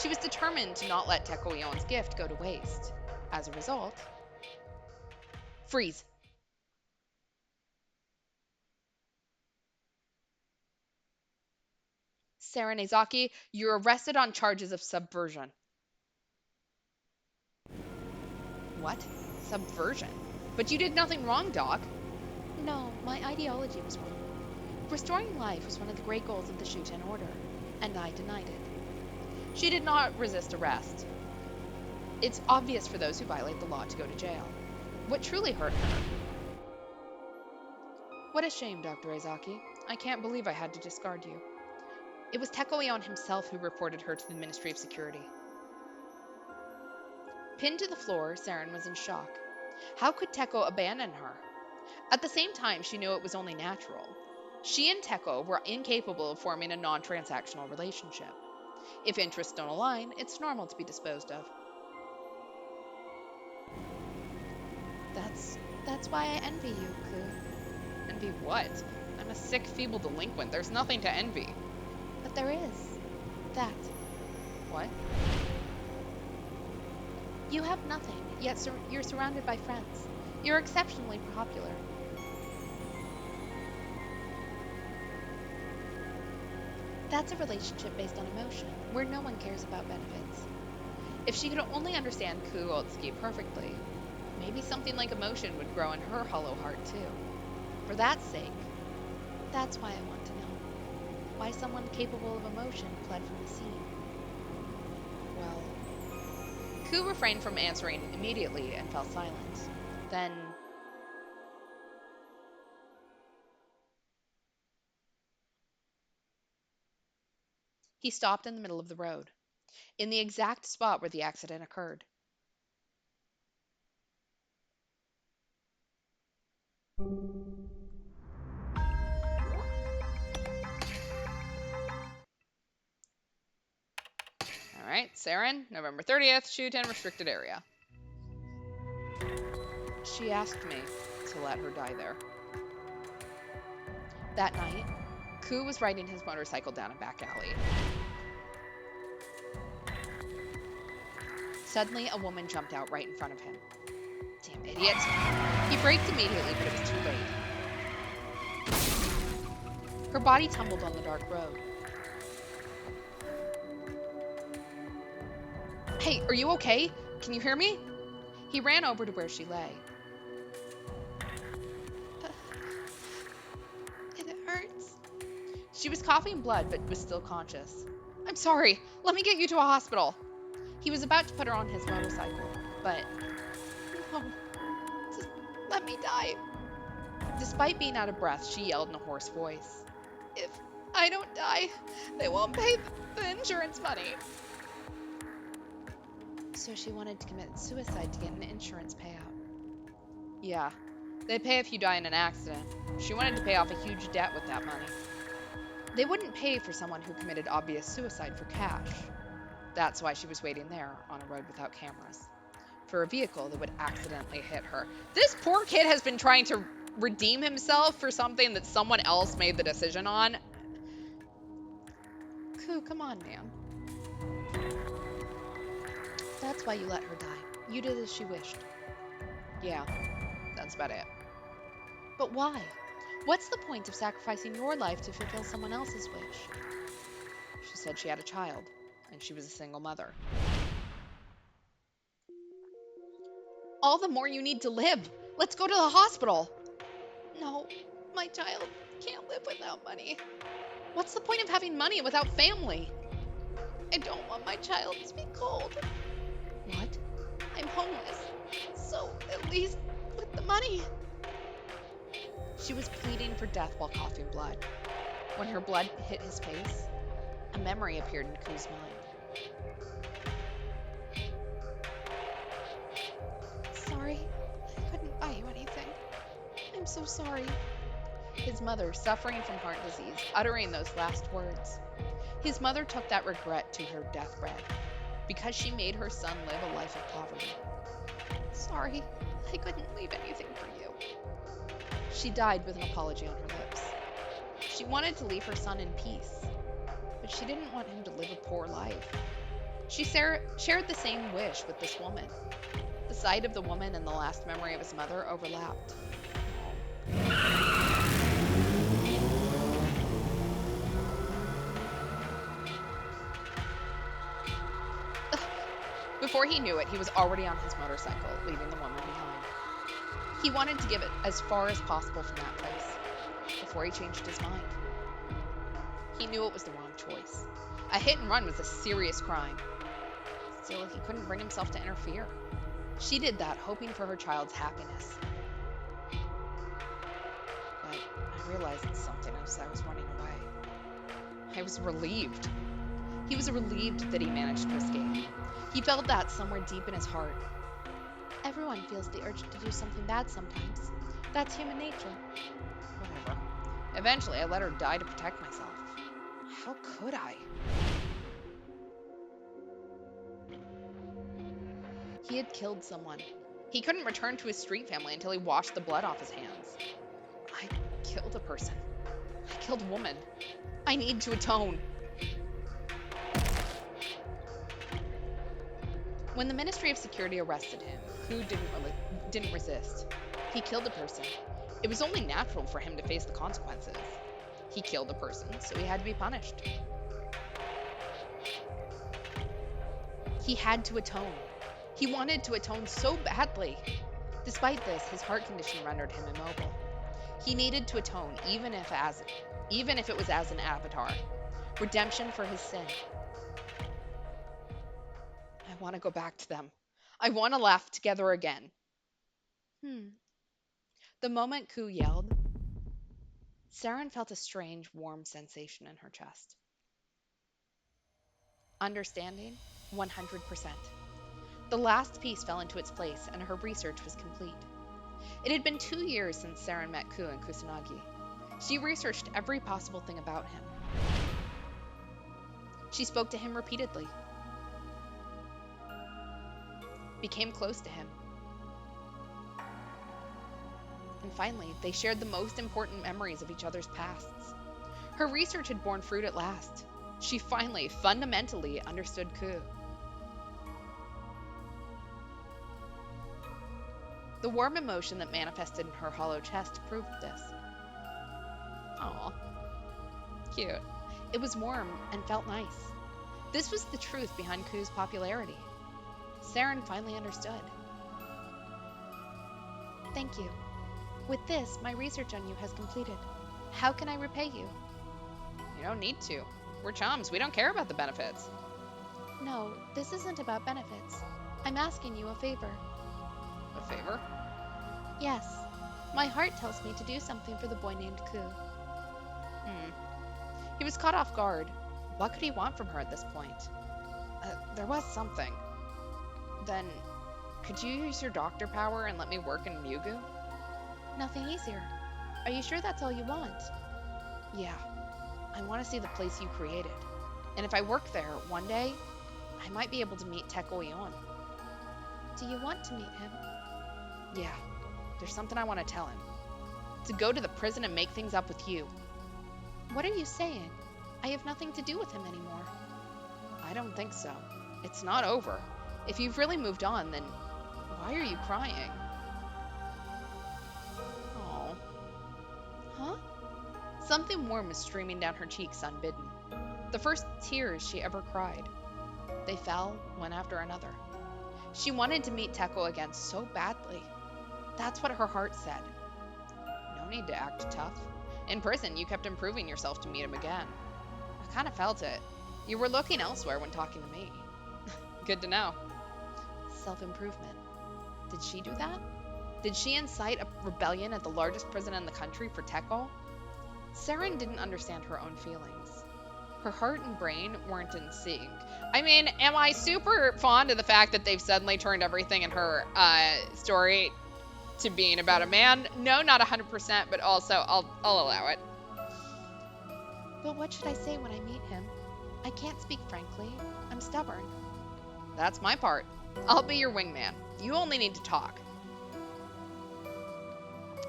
Speaker 1: She was determined to not let Teko Eon's gift go to waste. As a result... Freeze! Seren Ezaki, you're arrested on charges of subversion. What? Subversion? But you did nothing wrong, Doc.
Speaker 2: No, my ideology was wrong. Restoring life was one of the great goals of the Shuten Order, and I denied it.
Speaker 1: She did not resist arrest. It's obvious for those who violate the law to go to jail. What truly hurt her? What a shame, Dr. Ezaki. I can't believe I had to discard you. It was Teko Eon himself who reported her to the Ministry of Security. Pinned to the floor, Seren was in shock. How could Teko abandon her? At the same time, she knew it was only natural. She and Teko were incapable of forming a non-transactional relationship. If interests don't align, it's normal to be disposed of.
Speaker 2: That's why I envy you, Ku.
Speaker 1: Envy what? I'm a sick, feeble delinquent. There's nothing to envy.
Speaker 2: But there is. That.
Speaker 1: What?
Speaker 2: You have nothing, yet you're surrounded by friends. You're exceptionally popular. That's a relationship based on emotion, where no one cares about benefits.
Speaker 1: If she could only understand Kuotsuki perfectly, maybe something like emotion would grow in her hollow heart too. For that sake,
Speaker 2: That's why I want to know. Why someone capable of emotion fled from the scene.
Speaker 1: well, Ku refrained from answering immediately and fell silent. Then he stopped in the middle of the road, in the exact spot where the accident occurred. All right, Seren, November 30th, Shuten restricted area. She asked me to let her die there. That night, Ku was riding his motorcycle down a back alley. Suddenly, a woman jumped out right in front of him. Damn idiot. He braked immediately, but it was too late. Her body tumbled on the dark road. Hey, are you okay? Can you hear me? He ran over to where she lay.
Speaker 2: It hurts.
Speaker 1: She was coughing blood, but was still conscious. I'm sorry. Let me get you to a hospital. He was about to put her on his motorcycle, but
Speaker 2: No. Just let me die.
Speaker 1: despite being out of breath, she yelled in a hoarse voice.
Speaker 2: If I don't die, they won't pay the insurance money. So she wanted to commit suicide to get an insurance payout.
Speaker 1: Yeah, they pay if you die in an accident. She wanted to pay off a huge debt with that money. They wouldn't pay for someone who committed obvious suicide for cash. That's why she was waiting there on a road without cameras. For a vehicle that would accidentally hit her. This poor kid has been trying to redeem himself for something that someone else made the decision on.
Speaker 2: Ku, come on, man. That's why you let her die. You did as she wished.
Speaker 1: Yeah, that's about it.
Speaker 2: But why? What's the point of sacrificing your life to fulfill someone else's wish?
Speaker 1: She said she had a child, and she was a single mother. All the more you need to live. Let's go to the hospital.
Speaker 2: No, my child can't live without money.
Speaker 1: What's the point of having money without family?
Speaker 2: I don't want my child to be cold.
Speaker 1: What?
Speaker 2: I'm homeless, so at least with the money.
Speaker 1: She was pleading for death while coughing blood. When her blood hit his face, a memory appeared in Ku's mind.
Speaker 2: Sorry, I couldn't buy you anything. I'm so sorry.
Speaker 1: His mother, suffering from heart disease, uttering those last words. His mother took that regret to her deathbed because she made her son live a life of poverty.
Speaker 2: Sorry, I couldn't leave anything for you.
Speaker 1: She died with an apology on her lips. She wanted to leave her son in peace, but she didn't want him to live a poor life. She shared the same wish with this woman. The sight of the woman and the last memory of his mother overlapped. Before he knew it, he was already on his motorcycle, leaving the woman behind. He wanted to give it as far as possible from that place, before he changed his mind. He knew it was the wrong choice. A hit and run was a serious crime. Still, he couldn't bring himself to interfere. She did that, hoping for her child's happiness. But I realized something as I was running away. I was relieved. He was relieved that he managed to escape. He felt that somewhere deep in his heart.
Speaker 2: Everyone feels the urge to do something bad sometimes. That's human nature.
Speaker 1: Whatever. Eventually, I let her die to protect myself. How could I? He had killed someone. He couldn't return to his street family until he washed the blood off his hands. I killed a person. I killed a woman. I need to atone. When the Ministry of Security arrested him, Ku didn't resist. He killed a person. It was only natural for him to face the consequences. He killed a person, so he had to be punished.
Speaker 2: He had to atone. He wanted to atone so badly. Despite this, his heart condition rendered him immobile. He needed to atone, even if it was as an avatar. Redemption for his sin. I want to go back to them. I want to laugh together again. Hmm. The moment Ku yelled, Saren felt a strange, warm sensation in her chest. Understanding? 100%. The last piece fell into its place, and her research was complete. It had been 2 years since Saren met Ku in Kusanagi. She researched every possible thing about him. She spoke to him repeatedly, became close to him, and finally, they shared the most important memories of each other's pasts. Her research had borne fruit at last. She finally, fundamentally understood Ku. The warm emotion that manifested in her hollow chest proved this. Aw, cute. It was warm and felt nice. This was the truth behind Ku's popularity. Saren finally understood. Thank you. With this, my research on you has completed. How can I repay you?
Speaker 1: You don't need to. We're chums. We don't care about the benefits.
Speaker 2: No, this isn't about benefits. I'm asking you a favor.
Speaker 1: A favor?
Speaker 2: Yes. My heart tells me to do something for the boy named Ku.
Speaker 1: He was caught off guard. What could he want from her at this point? There was something. Then, could you use your doctor power and let me work in Mugu?
Speaker 2: Nothing easier. Are you sure that's all you want?
Speaker 1: Yeah. I want to see the place you created. And if I work there one day, I might be able to meet Teko.
Speaker 2: Do you want to meet him?
Speaker 1: Yeah. There's something I want to tell him. To go to the prison and make things up with you.
Speaker 2: What are you saying? I have nothing to do with him anymore.
Speaker 1: I don't think so. It's not over. If you've really moved on, then why are you crying? Oh.
Speaker 2: Huh?
Speaker 1: Something warm was streaming down her cheeks unbidden. The first tears she ever cried. They fell, one after another. She wanted to meet Teko again so badly. That's what her heart said. No need to act tough. In prison, you kept improving yourself to meet him again. I kind of felt it. You were looking elsewhere when talking to me. Good to know. Self-improvement. Did she do that? Did she incite a rebellion at the largest prison in the country for Teko? Seren didn't understand her own feelings. Her heart and brain weren't in sync. I mean, am I super fond of the fact that they've suddenly turned everything in her story to being about a man? No, not 100%, but also I'll allow it.
Speaker 2: But what should I say when I meet him? I can't speak frankly. I'm stubborn.
Speaker 1: That's my part. I'll be your wingman. You only need to talk.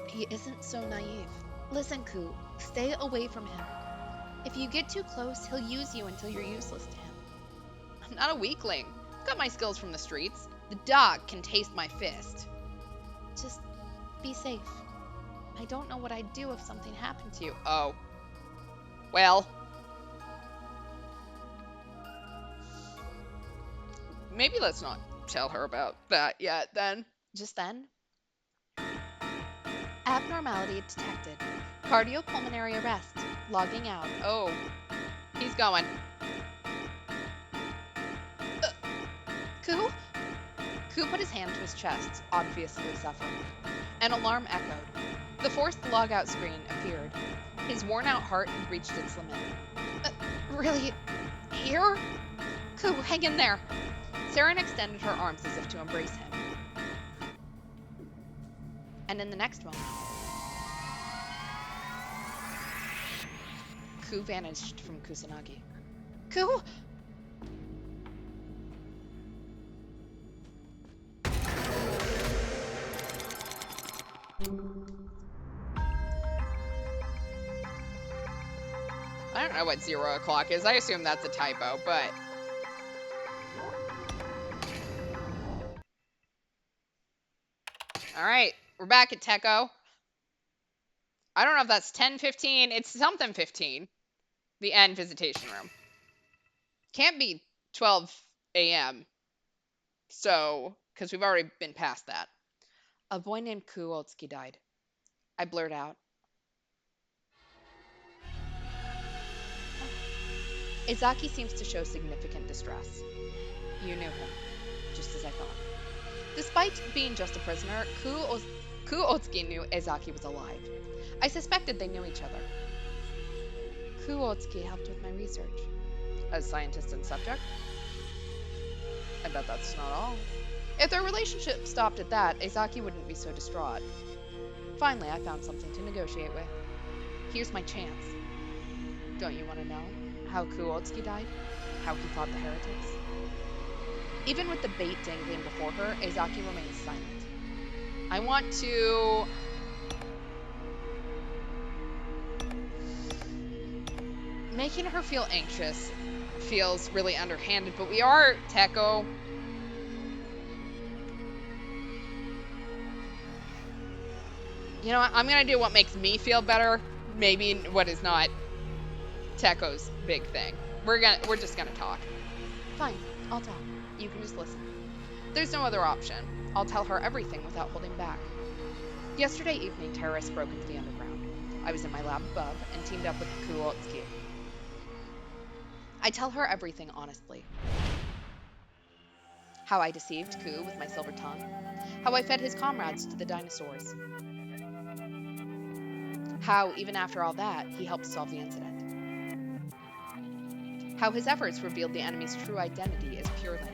Speaker 2: He isn't so naive. Listen, Ku, stay away from him. If you get too close, he'll use you until you're useless to him.
Speaker 1: I'm not a weakling. I've got my skills from the streets. The dog can taste my fist.
Speaker 2: Just be safe. I don't know what I'd do if something happened to you.
Speaker 1: Oh. Well. Maybe let's not tell her about that yet, then.
Speaker 2: Just then, abnormality detected. Cardiopulmonary arrest. Logging out.
Speaker 1: Oh. He's going.
Speaker 2: Ku?
Speaker 1: Ku put his hand to his chest, obviously suffering. An alarm echoed. The forced logout screen appeared. His worn-out heart had reached its limit.
Speaker 2: Really? Here?
Speaker 1: Ku, hang in there. Seren extended her arms as if to embrace him. And in the next moment, Ku vanished from Kusanagi.
Speaker 2: Ku?
Speaker 1: I don't know what 0 o'clock is. I assume that's a typo, but... Alright, we're back at Teko. I don't know if that's 10:15. It's something 15. The end visitation room. Can't be 12 a.m. So, because we've already been past that. A boy named Kuoltski died. I blurt out. Izaki seems to show significant distress. You knew him, just as I thought. Despite being just a prisoner, Kuotsuki knew Ezaki was alive. I suspected they knew each other. Kuotsuki helped with my research. As scientist and subject? I bet that's not all. If their relationship stopped at that, Ezaki wouldn't be so distraught. Finally, I found something to negotiate with. Here's my chance. Don't you want to know how Kuotsuki died? How he fought the heretics? Even with the bait dangling before her, Ezaki remains silent. I want to... Making her feel anxious feels really underhanded, but we are Teko. You know what? I'm gonna do what makes me feel better. Maybe what is not Teko's big thing. We're just gonna talk. Fine, I'll talk. You can just listen. There's no other option. I'll tell her everything without holding back. Yesterday evening, terrorists broke into the underground. I was in my lab above and teamed up with Kuoltski. I tell her everything honestly. How I deceived Ku with my silver tongue. How I fed his comrades to the dinosaurs. How, even after all that, he helped solve the incident. How his efforts revealed the enemy's true identity as Pure Land.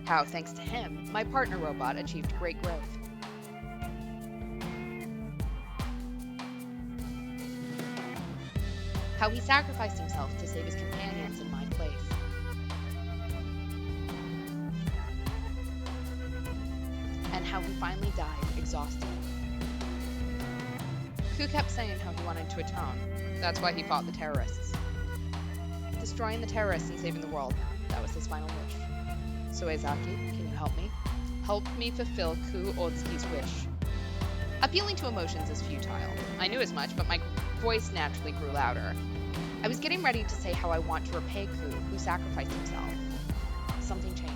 Speaker 1: How, thanks to him, my partner robot achieved great growth. How he sacrificed himself to save his companions in my place. And how he finally died, exhausted. Ku kept saying how he wanted to atone. That's why he fought the terrorists. Destroying the terrorists and saving the world, that was his final wish. So Ezaki, can you help me? Help me fulfill Kuotsuki's wish. Appealing to emotions is futile. I knew as much, but my voice naturally grew louder. I was getting ready to say how I want to repay Ku, who sacrificed himself. Something changed.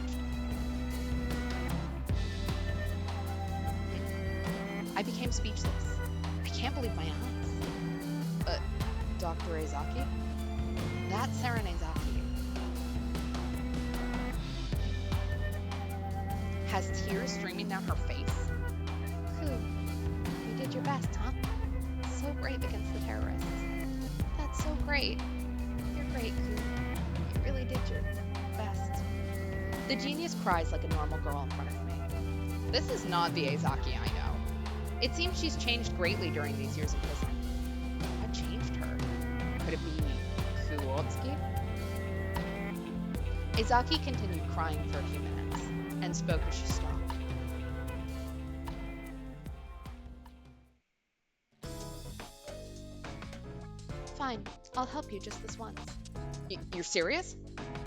Speaker 1: I became speechless. I can't believe my eyes. Dr. Ezaki? That's Seren Ezaki. Has tears streaming down her face. Ku, you did your best, huh? So brave against the terrorists. That's so great. You're great, Ku. You really did your best. The genius cries like a normal girl in front of me. This is not the Ezaki I know. It seems she's changed greatly during these years in prison. What changed her? Could it be Kuotsuki? Ezaki continued crying for a few minutes, and spoke as she stopped. Fine, I'll help you just this once. You're serious?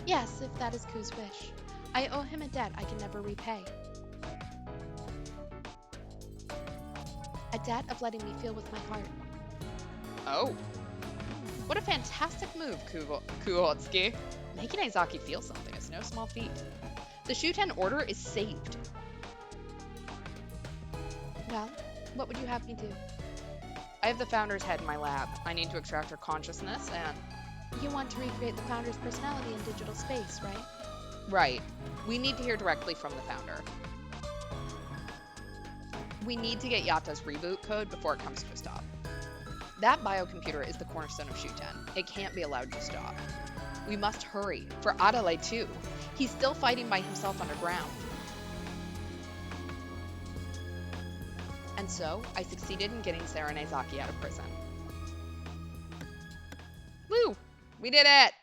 Speaker 1: Yes, if that is Ku's wish. I owe him a debt I can never repay. A debt of letting me feel with my heart. Oh. What a fantastic move, Kuotsuki. Making Ezaki feel something is no small feat. The Shuten order is saved. Well, what would you have me do? I have the Founder's head in my lab. I need to extract her consciousness and... You want to recreate the Founder's personality in digital space, right? Right. We need to hear directly from the Founder. We need to get Yata's reboot code before it comes to a stop. That biocomputer is the cornerstone of Shuten. It can't be allowed to stop. We must hurry. For Adelaide, too. He's still fighting by himself underground. And so, I succeeded in getting Seren Ezaki out of prison. Woo! We did it!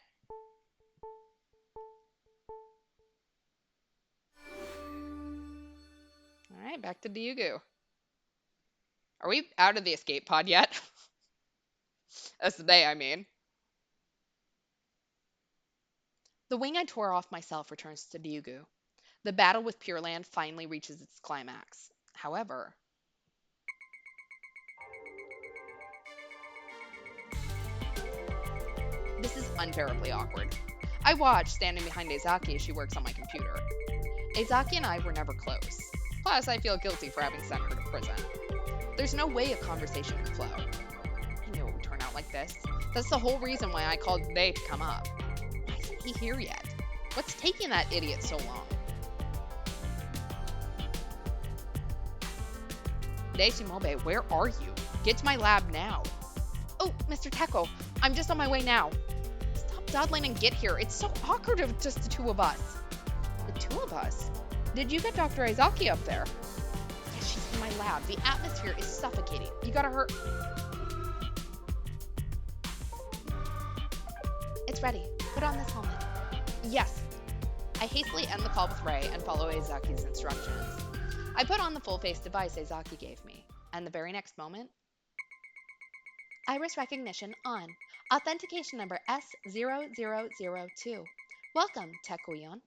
Speaker 1: Alright, back to Ryugu. Are we out of the escape pod yet? That's the day, I mean. The wing I tore off myself returns to Ryugu. The battle with Pure Land finally reaches its climax. However... This is unterribly awkward. I watch, standing behind Ezaki as she works on my computer. Ezaki and I were never close. Plus, I feel guilty for having sent her to prison. There's no way a conversation would flow. I knew it would turn out like this. That's the whole reason why I called They to come up. Why isn't he here yet? What's taking that idiot so long? Shimobe, where are you? Get to my lab now. Oh, Mr. Teko, I'm just on my way now. Stop dawdling and get here. It's so awkward of just the two of us. The two of us? Did you get Dr. Ezaki up there? Yes, she's in my lab. The atmosphere is suffocating. You gotta hurt.
Speaker 2: It's ready. Put on this helmet.
Speaker 1: Yes. I hastily end the call with Ray and follow Ezaki's instructions. I put on the full-face device Ezaki gave me, and the very next moment,
Speaker 2: iris recognition on. Authentication number S0002. Welcome, Teko-yon.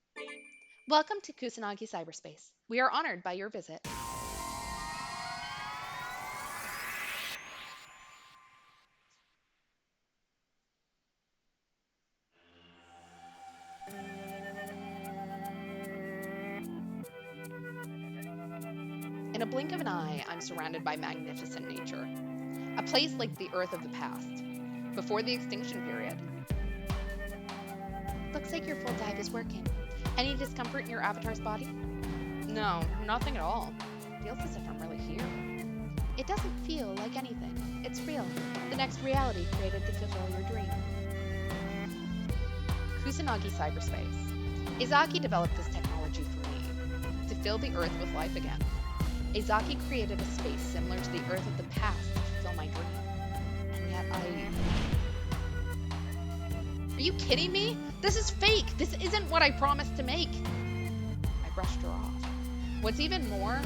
Speaker 2: Welcome to Kusanagi cyberspace. We are honored by your visit.
Speaker 1: in a blink of an eye, I'm surrounded by magnificent nature. A place like the Earth of the past, before the extinction period.
Speaker 2: Looks like your full dive is working. Any discomfort in your avatar's body?
Speaker 1: No, nothing at all. Feels as if I'm really here.
Speaker 2: It doesn't feel like anything. It's real. The next reality created to fulfill your dream.
Speaker 1: Kusanagi cyberspace. Ezaki developed this technology for me, to fill the Earth with life again. Ezaki created a space similar to the Earth of the past to fulfill my dream. And yet Are you kidding me? This is fake! This isn't what I promised to make! I brushed her off. What's even more,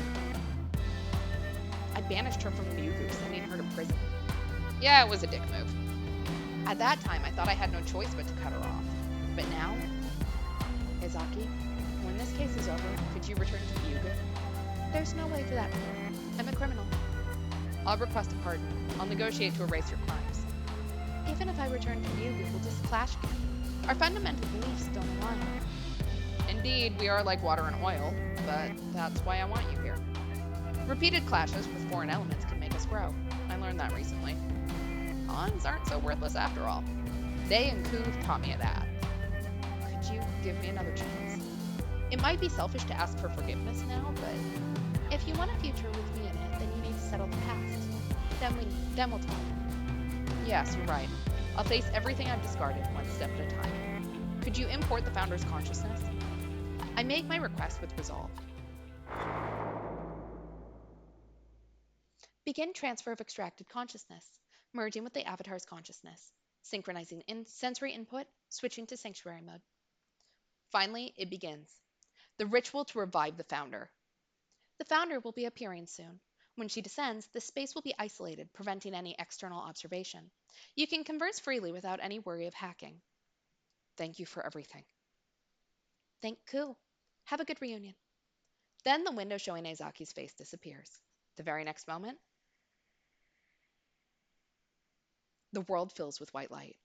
Speaker 1: I banished her from Ryugu, sending her to prison. Yeah, it was a dick move. At that time, I thought I had no choice but to cut her off. But now, Ezaki, when this case is over, could you return to Ryugu?
Speaker 2: There's no way for that. I'm a criminal.
Speaker 1: I'll request a pardon. I'll negotiate to erase your crimes.
Speaker 2: Even if I return to Ryugu, we'll just clash again. Our fundamental beliefs don't align.
Speaker 1: Indeed, we are like water and oil, but that's why I want you here. Repeated clashes with foreign elements can make us grow. I learned that recently. Bonds aren't so worthless after all. They and Ku taught me that. Could you give me another chance? It might be selfish to ask for forgiveness now, but
Speaker 2: if you want a future with me in it, then you need to settle the past. Then we'll talk.
Speaker 1: Yes, you're right. I'll face everything I've discarded one step at a time. Could you import the Founder's consciousness? I make my request with resolve.
Speaker 2: Begin transfer of extracted consciousness, merging with the avatar's consciousness, synchronizing sensory input, switching to sanctuary mode.
Speaker 1: Finally, it begins. The ritual to revive the Founder.
Speaker 2: The Founder will be appearing soon. When she descends, the space will be isolated, preventing any external observation. You can converse freely without any worry of hacking.
Speaker 1: Thank you for everything.
Speaker 2: Thank Ku. Have a good reunion.
Speaker 1: Then the window showing Ezaki's face disappears. The very next moment, the world fills with white light.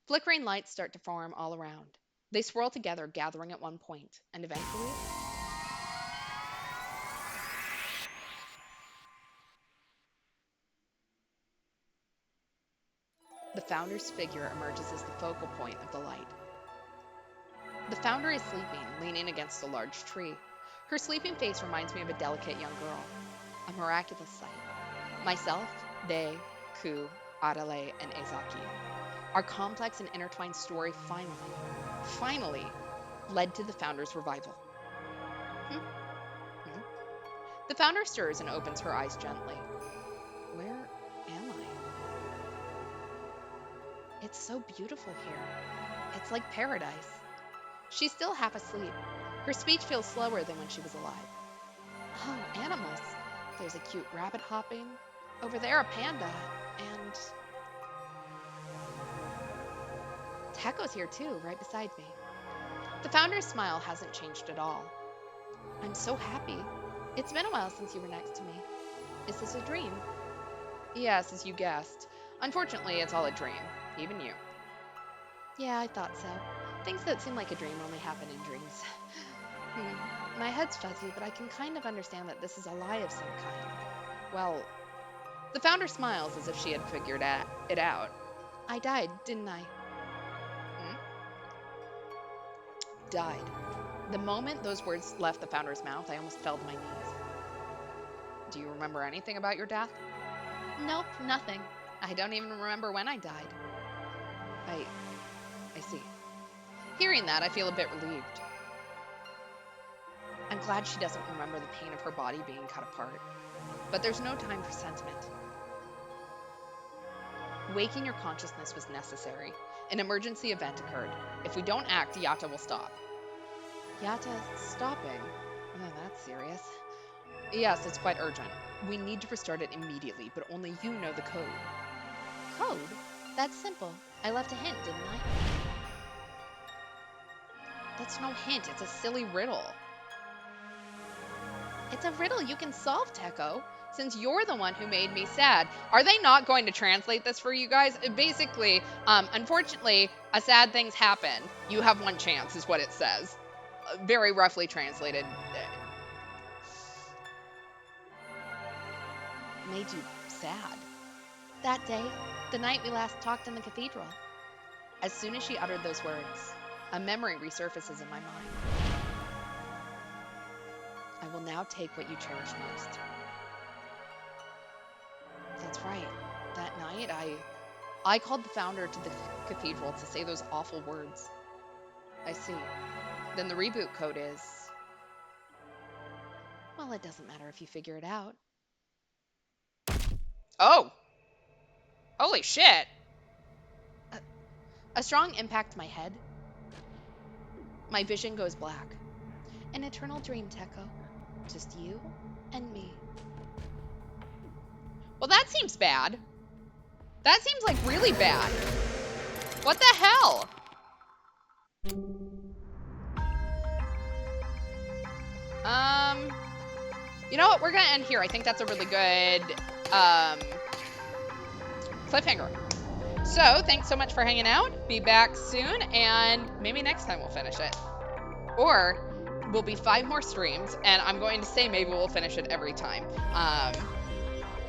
Speaker 1: Flickering lights start to form all around. They swirl together, gathering at one point, and eventually, the Founder's figure emerges as the focal point of the light. The Founder is sleeping, leaning against a large tree. Her sleeping face reminds me of a delicate young girl. A miraculous sight. Myself, they, Ku, Adele, and Ezaki. Our complex and intertwined story finally led to the Founder's revival. The Founder stirs and opens her eyes gently. Where am I? It's so beautiful here. It's like paradise. She's still half asleep. Her speech feels slower than when she was alive. Oh, animals. There's a cute rabbit hopping. Over there, a panda. And Teko's here too, right beside me. The Founder's smile hasn't changed at all. I'm so happy. It's been a while since you were next to me. Is this a dream? Yes, as you guessed. Unfortunately, it's all a dream. Even you.
Speaker 2: Yeah, I thought so. Things that seem like a dream only happen in dreams. My head's fuzzy, but I can kind of understand that this is a lie of some kind. Well, the founder smiles as if she had figured it out. I died, didn't I?
Speaker 1: Hmm?
Speaker 2: Died. The moment those words left the founder's mouth, I almost fell to my knees.
Speaker 1: Do you remember anything about your death?
Speaker 2: Nope, nothing. I don't even remember when I died.
Speaker 1: I see. Hearing that, I feel a bit relieved.
Speaker 2: I'm glad she doesn't remember the pain of her body being cut apart. But there's no time for sentiment. Waking your consciousness was necessary. An emergency event occurred. If we don't act, Yatta will stop.
Speaker 1: Yatta stopping? Oh, that's serious.
Speaker 2: Yes, it's quite urgent. We need to restart it immediately, but only you know the code. Code? That's simple. I left a hint, didn't I?
Speaker 1: That's no hint. It's a silly riddle.
Speaker 2: It's a riddle you can solve, Teko.
Speaker 1: Since you're the one who made me sad, are they not going to translate this for you guys? Basically, unfortunately, a sad thing's happened. You have one chance, is what it says. Very roughly translated.
Speaker 2: Made you sad. That day, the night we last talked in the cathedral. As soon as she uttered those words, a memory resurfaces in my mind. I will now take what you cherish most. That's right. That night, I called the founder to the cathedral to say those awful words.
Speaker 1: I see. Then the reboot code is...
Speaker 2: Well, it doesn't matter if you figure it out.
Speaker 1: Oh! Holy shit!
Speaker 2: A strong impact to my head. My vision goes black. An eternal dream, Teko. Just you and me.
Speaker 1: Well, that seems bad. That seems like really bad. What the hell? You know what? We're gonna end here. I think that's a really good cliffhanger. So, thanks so much for hanging out. Be back soon, and maybe next time we'll finish it. Or will be 5 more streams, and I'm going to say maybe we'll finish it every time.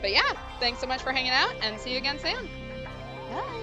Speaker 1: But yeah, thanks so much for hanging out, and see you again soon.
Speaker 2: Bye.